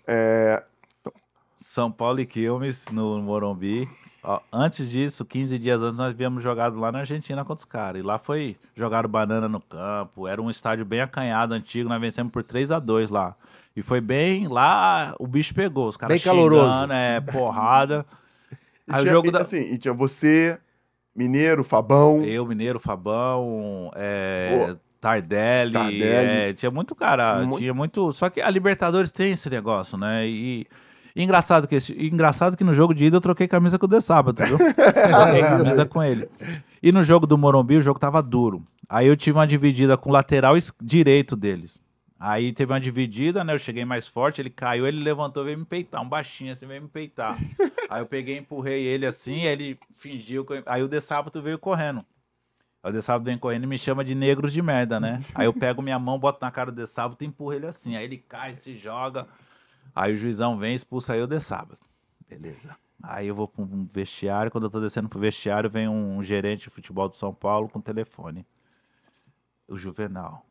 São Paulo e Quilmes, no Morumbi. Ó, antes disso, 15 dias antes, nós havíamos jogado lá na Argentina contra os caras. E lá foi jogar banana no campo. Era um estádio bem acanhado, antigo. Nós vencemos por 3-2 lá. E foi bem... Lá o bicho pegou. Os caras Bem caloroso. xingando, porrada. E Aí o tinha, jogo e, da... assim, e tinha você, Mineiro, Fabão. Eu, Mineiro, Fabão, Pô. Tardelli, Tardelli. tinha muito cara, Muito. tinha muito... Só que a Libertadores tem esse negócio, né? E engraçado que no jogo de ida eu troquei camisa com o De Sábado, viu? Troquei camisa com ele. E no jogo do Morumbi o jogo tava duro. Aí eu tive uma dividida com o lateral direito deles. Aí teve uma dividida, né? Eu cheguei mais forte, ele caiu, ele levantou e veio me peitar, um baixinho assim, veio me peitar. Aí eu peguei, empurrei ele assim, ele fingiu que aí o De Sábado veio correndo. Aí o De Sábado vem correndo e me chama de negro de merda, né? Aí eu pego minha mão, boto na cara do De Sábado e empurro ele assim. Aí ele cai, se joga. Aí o juizão vem, expulsa aí o De Sábado. Beleza. Aí eu vou para um vestiário, quando eu tô descendo pro vestiário, vem um gerente de futebol de São Paulo com telefone. O Juvenal,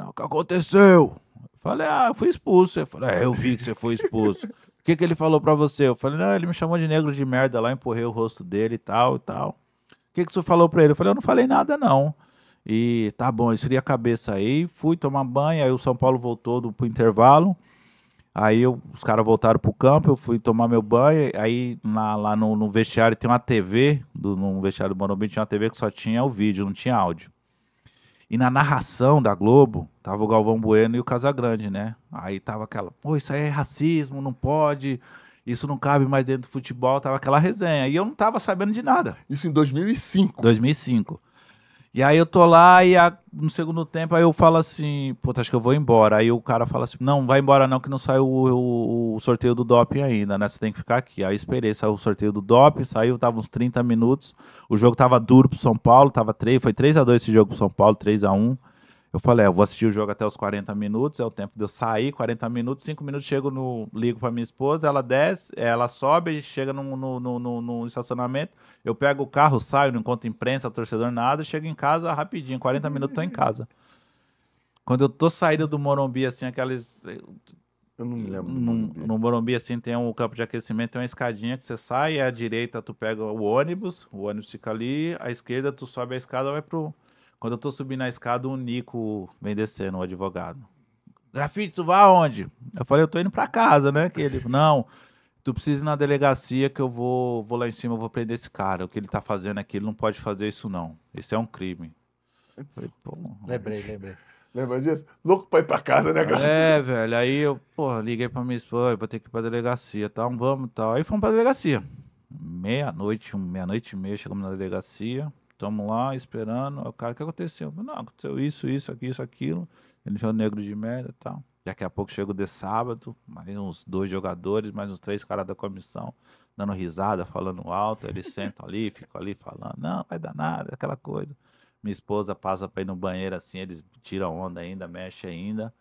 o que aconteceu? Eu falei, eu fui expulso. Ele falou, eu vi que você foi expulso. O que ele falou pra você? Eu falei, não, ele me chamou de negro de merda lá, empurrei o rosto dele e tal e tal. O que você falou pra ele? Eu falei, eu não falei nada não. E tá bom, esfria a cabeça aí, fui tomar banho, aí o São Paulo voltou pro intervalo. Aí os caras voltaram pro campo, eu fui tomar meu banho, aí lá no vestiário tem uma TV, no vestiário do Morumbi tinha uma TV que só tinha o vídeo, não tinha áudio. E na narração da Globo, tava o Galvão Bueno e o Casagrande, né? Aí tava aquela, pô, isso aí é racismo, não pode, isso não cabe mais dentro do futebol, tava aquela resenha. E eu não tava sabendo de nada. Isso em 2005. 2005. E aí eu tô lá e no segundo tempo aí eu falo assim, puta, acho que eu vou embora. Aí o cara fala assim, não, vai embora não, que não saiu o sorteio do doping ainda, né? Você tem que ficar aqui. Aí esperei, saiu o sorteio do doping, saiu, tava uns 30 minutos. O jogo tava duro pro São Paulo, foi 3-2 esse jogo pro São Paulo, 3-1. Eu falei, eu vou assistir o jogo até os 40 minutos, é o tempo de eu sair, 40 minutos, 5 minutos ligo pra minha esposa, ela desce, ela sobe, chega no estacionamento, eu pego o carro, saio, não encontro imprensa, torcedor, nada, chego em casa rapidinho, 40 minutos tô em casa. Quando eu tô saindo do Morumbi, assim, Eu não me lembro. No Morumbi, assim, tem um campo de aquecimento, tem uma escadinha que você sai, à direita tu pega o ônibus fica ali, à esquerda tu sobe a escada, vai pro... Quando eu tô subindo a escada, o Nico vem descendo, o advogado. Grafite, tu vai aonde? Eu falei, eu tô indo pra casa, né? Que ele, não, tu precisa ir na delegacia que eu vou lá em cima, eu vou prender esse cara. O que ele tá fazendo aqui, ele não pode fazer isso não. Isso é um crime. Eu falei, pô... Lembrei. Lembra disso? Louco pra ir pra casa, né, cara? Velho, aí eu, liguei pra minha esposa, vou ter que ir pra delegacia, tal, vamos, tal. Aí fomos pra delegacia. Meia-noite e meia, chegamos na delegacia. Estamos lá esperando. O cara, o que aconteceu? Não, aconteceu isso, aquilo. Ele achou negro de merda e tal. Daqui a pouco chega o De Sábado, mais uns 2 jogadores, mais uns 3 caras da comissão, dando risada, falando alto. Eles sentam ali, ficam ali falando, não, vai dar nada, aquela coisa. Minha esposa passa pra ir no banheiro assim, eles tiram onda ainda, mexem ainda.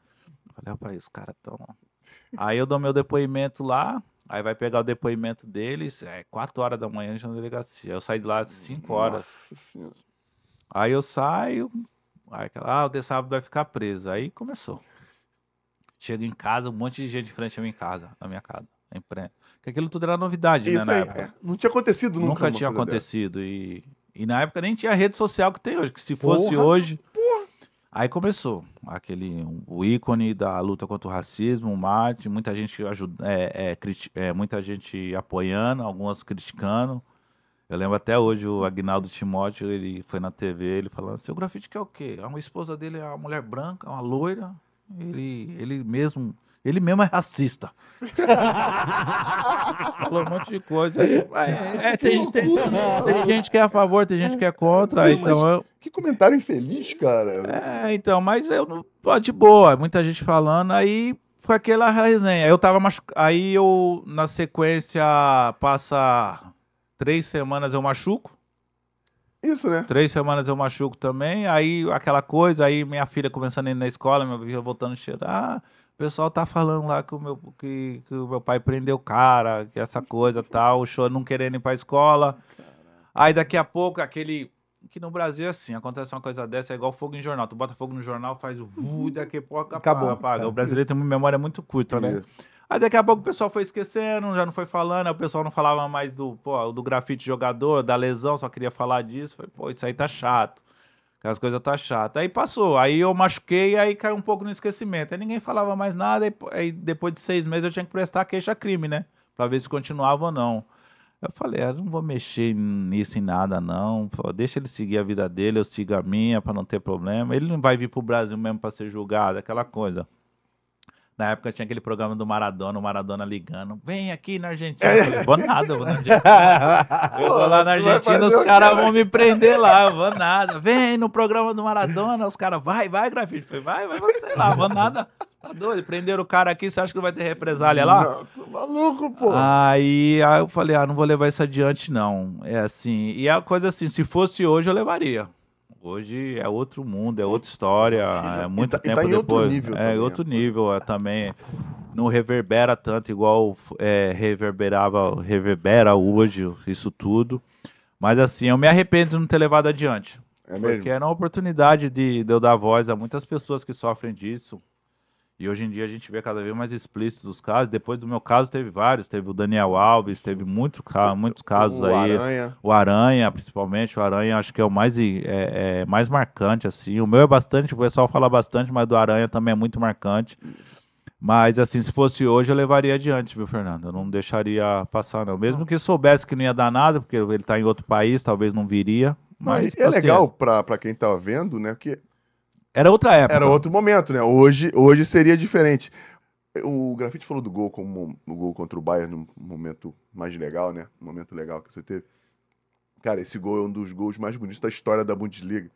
Eu falei, rapaz, os caras estão... Aí eu dou meu depoimento lá. Aí vai pegar o depoimento deles, 4 horas da manhã já na delegacia. Eu saí de lá às 5 horas. Nossa Senhora. Aí eu saio, aí o De Sábado vai ficar preso. Aí começou. Chego em casa, um monte de gente de frente na minha casa. Porque aquilo tudo era novidade, Isso né, na aí, época. não tinha acontecido nunca. Nunca uma tinha coisa acontecido. E na época nem tinha rede social que tem hoje, que se fosse hoje... Aí começou o ícone da luta contra o racismo, o Marte, muita gente muita gente apoiando, algumas criticando. Eu lembro até hoje o Agnaldo Timóteo, ele foi na TV, ele falando assim, o Grafite quer o quê? A esposa dele é uma mulher branca, uma loira, ele mesmo é racista. Falou um monte de coisa. Tem gente que é a favor, tem gente que é contra. Então Que comentário infeliz, cara. Então, mas eu não tô de boa, muita gente falando, aí foi aquela resenha. Eu tava aí eu, na sequência, passa 3 semanas eu machuco. Isso, né? 3 semanas eu machuco também, aí aquela coisa, aí minha filha começando a ir na escola, minha filha voltando a cheirar, o pessoal tá falando lá que o meu pai prendeu o cara, que essa coisa tal, o show não querendo ir pra escola. Aí daqui a pouco, Que no Brasil é assim, acontece uma coisa dessa, é igual fogo em jornal. Tu bota fogo no jornal, faz o daqui a pouco Acabou. apaga. O brasileiro tem uma memória muito curta, né? Isso. Aí daqui a pouco o pessoal foi esquecendo, já não foi falando, aí o pessoal não falava mais do grafite jogador, da lesão, só queria falar disso. Falei, pô, isso aí tá chato. Aquelas coisas tá chatas. Aí passou, aí eu machuquei, aí caiu um pouco no esquecimento. Aí ninguém falava mais nada, aí depois de 6 meses eu tinha que prestar queixa-crime, né? Pra ver se continuava ou não. Eu falei, não vou mexer nisso em nada, não. Pô, deixa ele seguir a vida dele, eu sigo a minha, pra não ter problema. Ele não vai vir pro Brasil mesmo pra ser julgado, aquela coisa. Na época tinha aquele programa do Maradona, o Maradona ligando. Vem aqui na Argentina. Eu falei, vou nada, vou na Argentina. Eu vou lá na Tu vai Argentina, fazer os o caras quê, vão me prender lá, eu vou nada. Vem no programa do Maradona, os caras, vai, grafite. Eu falei, vai, sei lá, vou nada. Tá doido? Prenderam o cara aqui, você acha que não vai ter represália lá? Não, tô maluco, pô. Aí eu falei, não vou levar isso adiante, não. É assim, e a coisa assim, se fosse hoje, eu levaria. Hoje é outro mundo, é outra história, é muito tá tempo em outro depois. nível É também, outro nível, também não reverbera tanto igual reverbera hoje isso tudo. Mas assim, eu me arrependo de não ter levado adiante. É Porque mesmo? era uma oportunidade de eu dar voz a muitas pessoas que sofrem disso. E hoje em dia a gente vê cada vez mais explícitos os casos. Depois do meu caso teve vários, teve o Daniel Alves, teve muitos casos O aí. Aranha. O Aranha, principalmente, o Aranha acho que é o mais marcante, assim. O meu é bastante, o pessoal fala bastante, mas do Aranha também é muito marcante. Mas, assim, se fosse hoje, eu levaria adiante, viu, Fernando? Eu não deixaria passar, não. Mesmo que soubesse que não ia dar nada, porque ele tá em outro país, talvez não viria. Não, Mas, e é legal paciência. pra quem tá vendo, né? Porque Era outra era época. outro momento, né? Hoje seria diferente. O Grafite falou do gol como o gol contra o Bayern num momento mais legal, né? Um momento legal que você teve. Cara, esse gol é um dos gols mais bonitos da história da Bundesliga.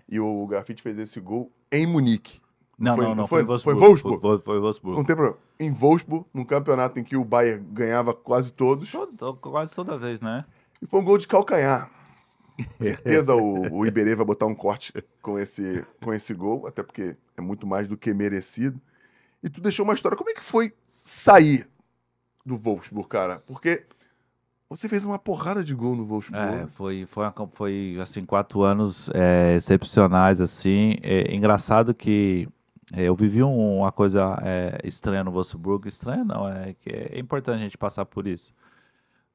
E o Grafite fez esse gol em Munique. Não, foi em Foi Wolfsburg. Wolfsburg? Foi em Wolfsburg. Não tem problema. Em Wolfsburg, num campeonato em que o Bayern ganhava quase todos. Quase toda vez, né? E foi um gol de calcanhar. Certeza o Iberê vai botar um corte com esse gol, até porque é muito mais do que merecido. E tu deixou uma história. Como é que foi sair do Wolfsburg, cara? Porque você fez uma porrada de gol no Wolfsburg. Foi assim, 4 anos excepcionais, assim. É engraçado que eu vivi uma coisa estranha no Wolfsburg. Estranha não, que é importante a gente passar por isso.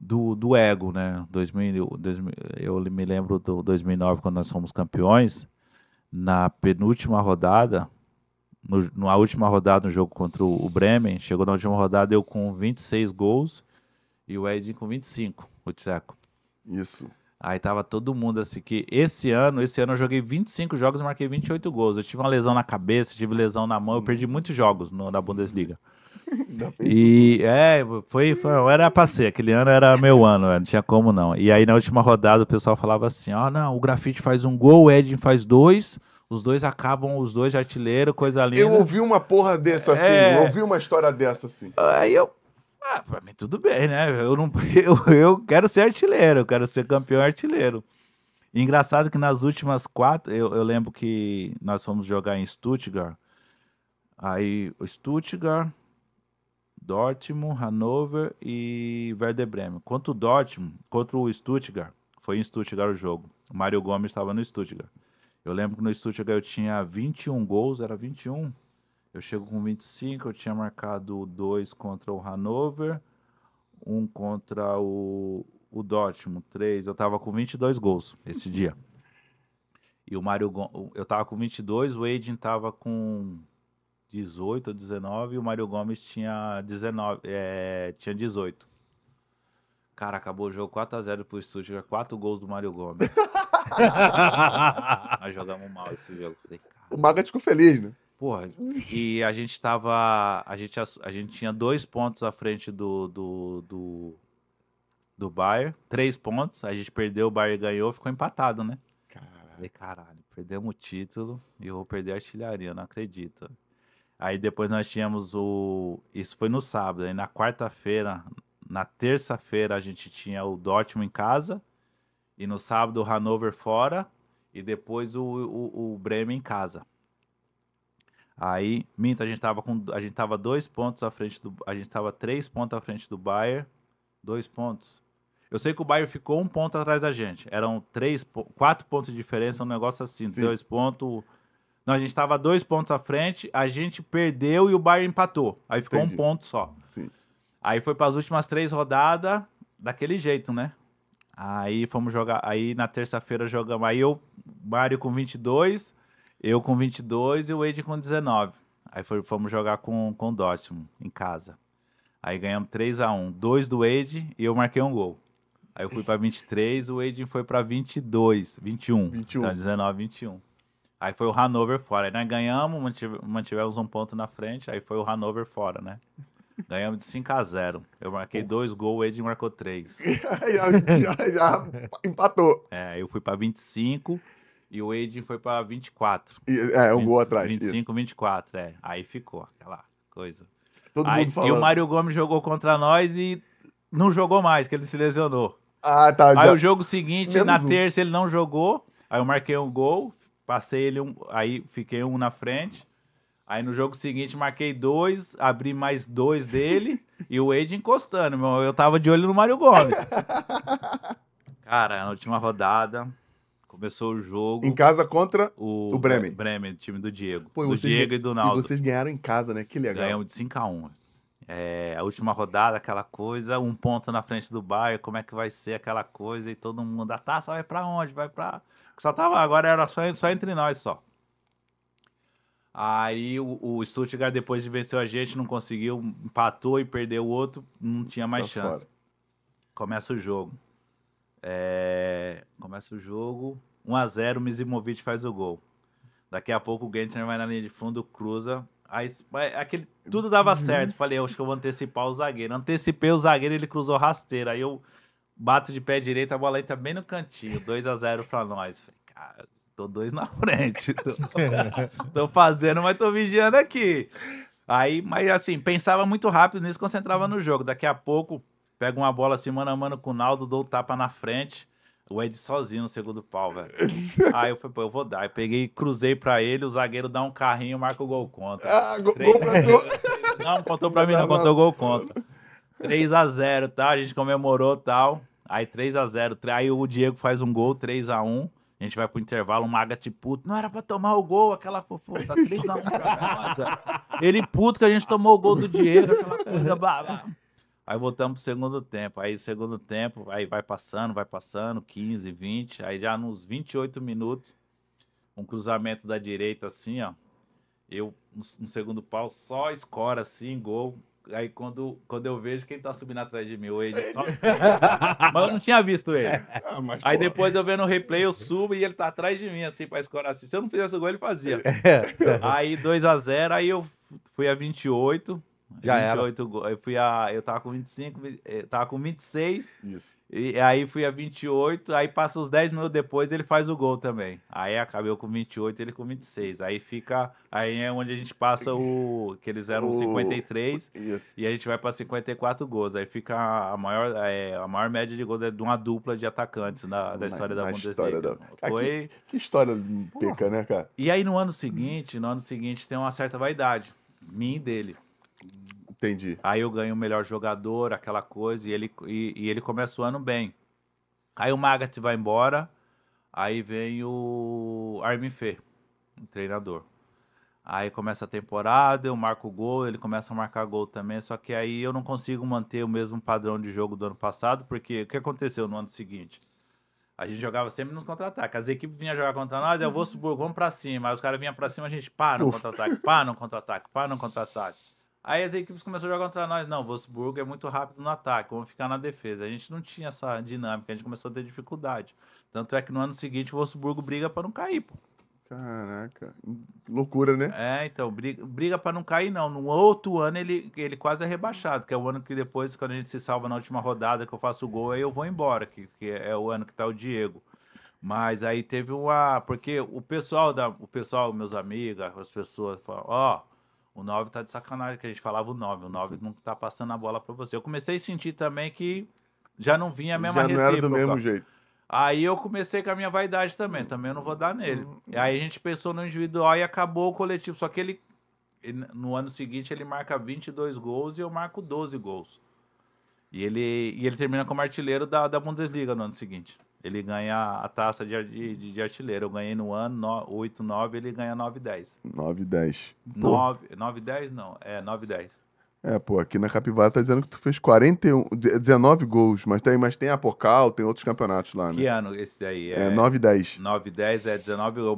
Do ego, né? 2000, eu me lembro do 2009, quando nós fomos campeões. Na penúltima rodada, na última rodada no jogo contra o Bremen, chegou na última rodada eu com 26 gols e o Edin com 25, o Tcheco. Isso. Aí tava todo mundo assim que esse ano eu joguei 25 jogos e marquei 28 gols. Eu tive uma lesão na cabeça, tive lesão na mão, eu perdi muitos jogos na Bundesliga. Ainda fez E era pra ser, aquele ano era meu ano, não tinha como não. E aí na última rodada o pessoal falava assim: não, o Grafite faz um gol, o Edin faz 2, os dois acabam, os dois de artilheiro, coisa linda. Eu ouvi uma porra dessa assim, eu ouvi uma história dessa assim. Aí pra mim tudo bem, né? Eu quero ser artilheiro, eu quero ser campeão artilheiro. E engraçado que nas últimas 4, eu lembro que nós fomos jogar em Stuttgart. Aí o Stuttgart, Dortmund, Hannover e Werder Bremen. Contra o Stuttgart, foi em Stuttgart o jogo. O Mário Gomes estava no Stuttgart. Eu lembro que no Stuttgart eu tinha 21 gols, era 21. Eu chego com 25, eu tinha marcado 2 contra o Hannover, 1 contra o Dortmund, 3. Eu tava com 22 gols esse dia. E o Mário Gomes, eu tava com 22, o Edin tava com 18 ou 19 e o Mário Gomes tinha 18. Cara, acabou o jogo 4-0 pro Stuttgart, 4 gols do Mário Gomes. Nós jogamos mal esse jogo. Falei, O Maga ficou feliz, né? porra, e a gente tava. A gente tinha 2 pontos à frente do Bayern, 3 pontos. A gente perdeu, o Bayern ganhou, ficou empatado, né? Falei, caralho, perdemos o título e eu vou perder a artilharia, não acredito. Aí depois nós tínhamos isso foi no sábado. Aí na quarta-feira, na terça-feira, a gente tinha o Dortmund em casa. E no sábado, o Hannover fora. E depois o Bremen em casa. Aí, a gente tava 2 pontos à frente a gente tava 3 pontos à frente do Bayern. 2 pontos. Eu sei que o Bayern ficou 1 ponto atrás da gente. Eram 4 pontos de diferença, um negócio assim, Sim. 2 pontos. Não, a gente tava 2 pontos à frente, a gente perdeu e o Bayern empatou. Aí ficou Entendi. 1 ponto só. Sim. Aí foi para as últimas 3 rodadas daquele jeito, né? Aí fomos jogar. Aí na terça-feira jogamos. Aí Mário com 22, eu com 22 e o Wade com 19. Aí fomos jogar com o Dortmund em casa. Aí ganhamos 3-1. 2 do Wade e eu marquei um gol. Aí eu fui para 23, o Wade foi para 21. 21. Então 19, 21. Aí foi o Hannover fora. Aí nós ganhamos, mantivemos 1 ponto na frente. Aí foi o Hannover fora, né? Ganhamos de 5-0. Eu marquei 2 gols, o Wade marcou 3. já empatou. Eu fui para 25 e o Wade foi para 24. Um gol atrás. 25, isso. 24, Aí ficou aquela coisa. Todo Aí, mundo falando. e o Mário Gomes jogou contra nós e não jogou mais, que ele se lesionou. Ah, tá. Aí o jogo seguinte, Menos na um. terça, ele não jogou. Aí eu marquei um gol, passei ele aí fiquei 1 na frente. Aí no jogo seguinte marquei 2, abri mais 2 dele e o Wade encostando, meu. Eu tava de olho no Mário Gomes. Cara, na última rodada, começou o jogo. Em casa contra o Bremen. Bremen, time do Diego. Pô, do Diego e do Naldo. E vocês ganharam em casa, né? Que legal. Ganhamos de 5-1. A última rodada, aquela coisa, 1 ponto na frente do Bayern, como é que vai ser aquela coisa? E todo mundo, a taça vai pra onde? Vai pra... Agora era só entre nós só. Aí o Stuttgart, depois de vencer a gente, não conseguiu, empatou e perdeu o outro, não tinha mais Tá chance. fora. Começa o jogo. 1-0, o Mizimovic faz o gol. Daqui a pouco o Gentner vai na linha de fundo, cruza. Aí tudo dava certo. Falei, acho que eu vou antecipar o zagueiro. Antecipei o zagueiro, ele cruzou rasteiro. Aí eu bato de pé direito, a bola entra bem no cantinho. 2-0 pra nós. Falei, cara, tô 2 na frente. Tô fazendo, mas tô vigiando aqui. Aí, mas assim, pensava muito rápido nisso, concentrava no jogo. Daqui a pouco, pego uma bola assim, mano a mano com o Naldo, dou o tapa na frente. O Ed sozinho no segundo pau, velho. Aí eu falei, pô, eu vou dar. Aí peguei, cruzei pra ele, o zagueiro dá um carrinho, marca o gol contra. Gol pra tu. Não contou pra mim, não contou gol contra. 3-0, tá? A gente comemorou e tal. Aí 3-0. Aí o Diego faz um gol, 3-1. A gente vai pro intervalo, o Magat puto. Não era pra tomar o gol, aquela fofoca. Tá 3-1 pra nós, velho. Ele puto que a gente tomou o gol do Diego, aquela coisa, blá, blá. Aí voltamos pro segundo tempo. Aí, segundo tempo, aí vai passando, 15, 20. Aí já nos 28 minutos, um cruzamento da direita assim, ó. Eu, no segundo pau, só escora assim, gol. Aí quando eu vejo quem tá subindo atrás de mim, o Ed. Mas eu não tinha visto ele. Aí depois eu vendo o replay, eu subo e ele tá atrás de mim, assim, pra escorar assim. Se eu não fizesse o gol, ele fazia. Aí 2-0, aí eu fui a 28. Já 28 gols. Eu tava com 25, tava com 26. Isso. E aí fui a 28, aí passa uns 10 minutos depois, ele faz o gol também. Aí acabei com 28, ele com 26. Aí é onde a gente passa que eles eram 53, Isso. e a gente vai para 54 gols. Aí fica a maior média de gols de uma dupla de atacantes da história da Bundesliga. Que história peca, né, cara? E aí no ano seguinte tem uma certa vaidade, minha e dele. Entendi. Aí eu ganho o melhor jogador, aquela coisa, e ele começa o ano bem. Aí o Magat vai embora, aí vem o Armin Fee, o treinador. Aí começa a temporada, eu marco o gol, ele começa a marcar gol também, só que aí eu não consigo manter o mesmo padrão de jogo do ano passado, porque o que aconteceu no ano seguinte? A gente jogava sempre nos contra-ataques. As equipes vinham jogar contra nós, eu vou subir, vamos pra cima. Aí os caras vinham pra cima, a gente pá no contra-ataque, pá no contra-ataque, pá no contra-ataque. Aí as equipes começaram a jogar contra nós. Não, o Wolfsburg é muito rápido no ataque, vamos ficar na defesa. A gente não tinha essa dinâmica, a gente começou a ter dificuldade. Tanto é que no ano seguinte o Wolfsburg briga pra não cair, pô. Caraca, loucura, né? Então, briga pra não cair, não. No outro ano ele quase é rebaixado, que é o ano que depois, quando a gente se salva na última rodada, que eu faço o gol, aí eu vou embora, que é o ano que tá o Diego. Mas aí teve porque o pessoal, meus amigos, as pessoas falam, o 9 tá de sacanagem, que a gente falava o 9 não tá passando a bola pra você. Eu comecei a sentir também que já não vinha a mesma recíproca. Já não era do mesmo jeito. Aí eu comecei com a minha vaidade também eu não vou dar nele. E aí a gente pensou no individual e acabou o coletivo. Só que ele no ano seguinte ele marca 22 gols e eu marco 12 gols. E ele termina como artilheiro da Bundesliga no ano seguinte. Ele ganha a taça de artilheiro. Eu ganhei no ano 8-9, ele ganha 9-10. 9-10. 9-10 não, 9-10. Pô, aqui na Capivara tá dizendo que tu fez 19 gols, mas tem a Pocal, tem outros campeonatos lá, né? Que ano esse daí? 9-10. 9-10 é 19, eu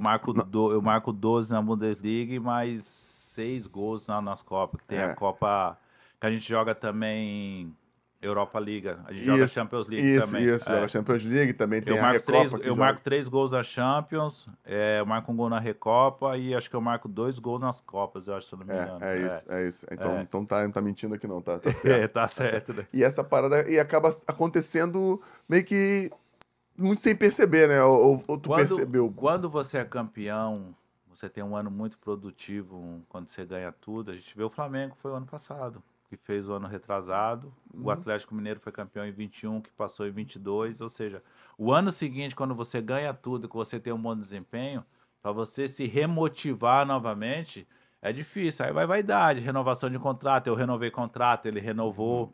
marco 12 na Bundesliga e mais 6 gols nas Copas, que tem a Copa que a gente joga também Europa League, a gente joga Champions League também. Isso, joga Champions League, também tem a Recopa. Eu marco 3 gols na Champions, eu marco um gol na Recopa e acho que eu marco 2 gols nas Copas, eu acho, se eu não me engano. É isso. Então tá mentindo aqui não, tá certo. Tá certo. Né? E essa parada acaba acontecendo meio que muito sem perceber, né? Ou tu percebeu? Quando você é campeão, você tem um ano muito produtivo, quando você ganha tudo. A gente vê o Flamengo, foi o ano passado, que fez o ano retrasado. O Atlético Mineiro foi campeão em 21, que passou em 22. Ou seja, o ano seguinte, quando você ganha tudo, que você tem um bom desempenho, para você se remotivar novamente, é difícil. Aí vai vaidade, renovação de contrato. Eu renovei contrato, ele renovou.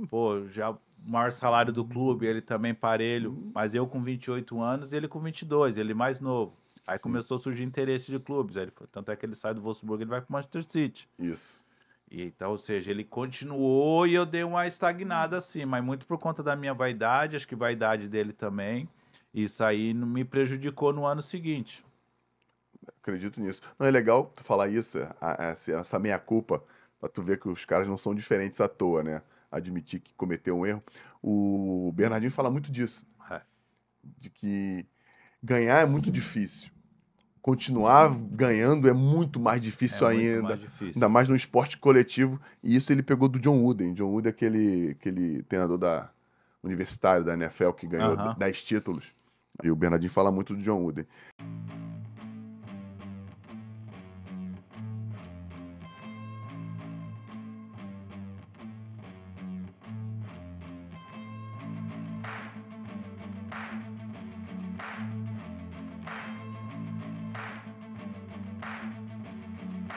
Pô, já o maior salário do clube, ele também parelho. Mas eu com 28 anos e ele com 22, ele mais novo. Aí começou a surgir interesse de clubes. Aí tanto é que ele sai do Wolfsburg e ele vai para o Manchester City. Isso. Então, ou seja, ele continuou e eu dei uma estagnada assim, mas muito por conta da minha vaidade, acho que vaidade dele também. Isso aí me prejudicou no ano seguinte. Acredito nisso. Não, é legal tu falar isso, essa meia-culpa, pra tu ver que os caras não são diferentes à toa, né? Admitir que cometeu um erro. O Bernardinho fala muito disso. De que ganhar é muito difícil. Continuar ganhando é muito mais difícil ainda. Ainda mais no esporte coletivo. E isso ele pegou do John Wooden. John Wooden é aquele treinador universitário da NFL que ganhou 10 títulos. E o Bernardinho fala muito do John Wooden.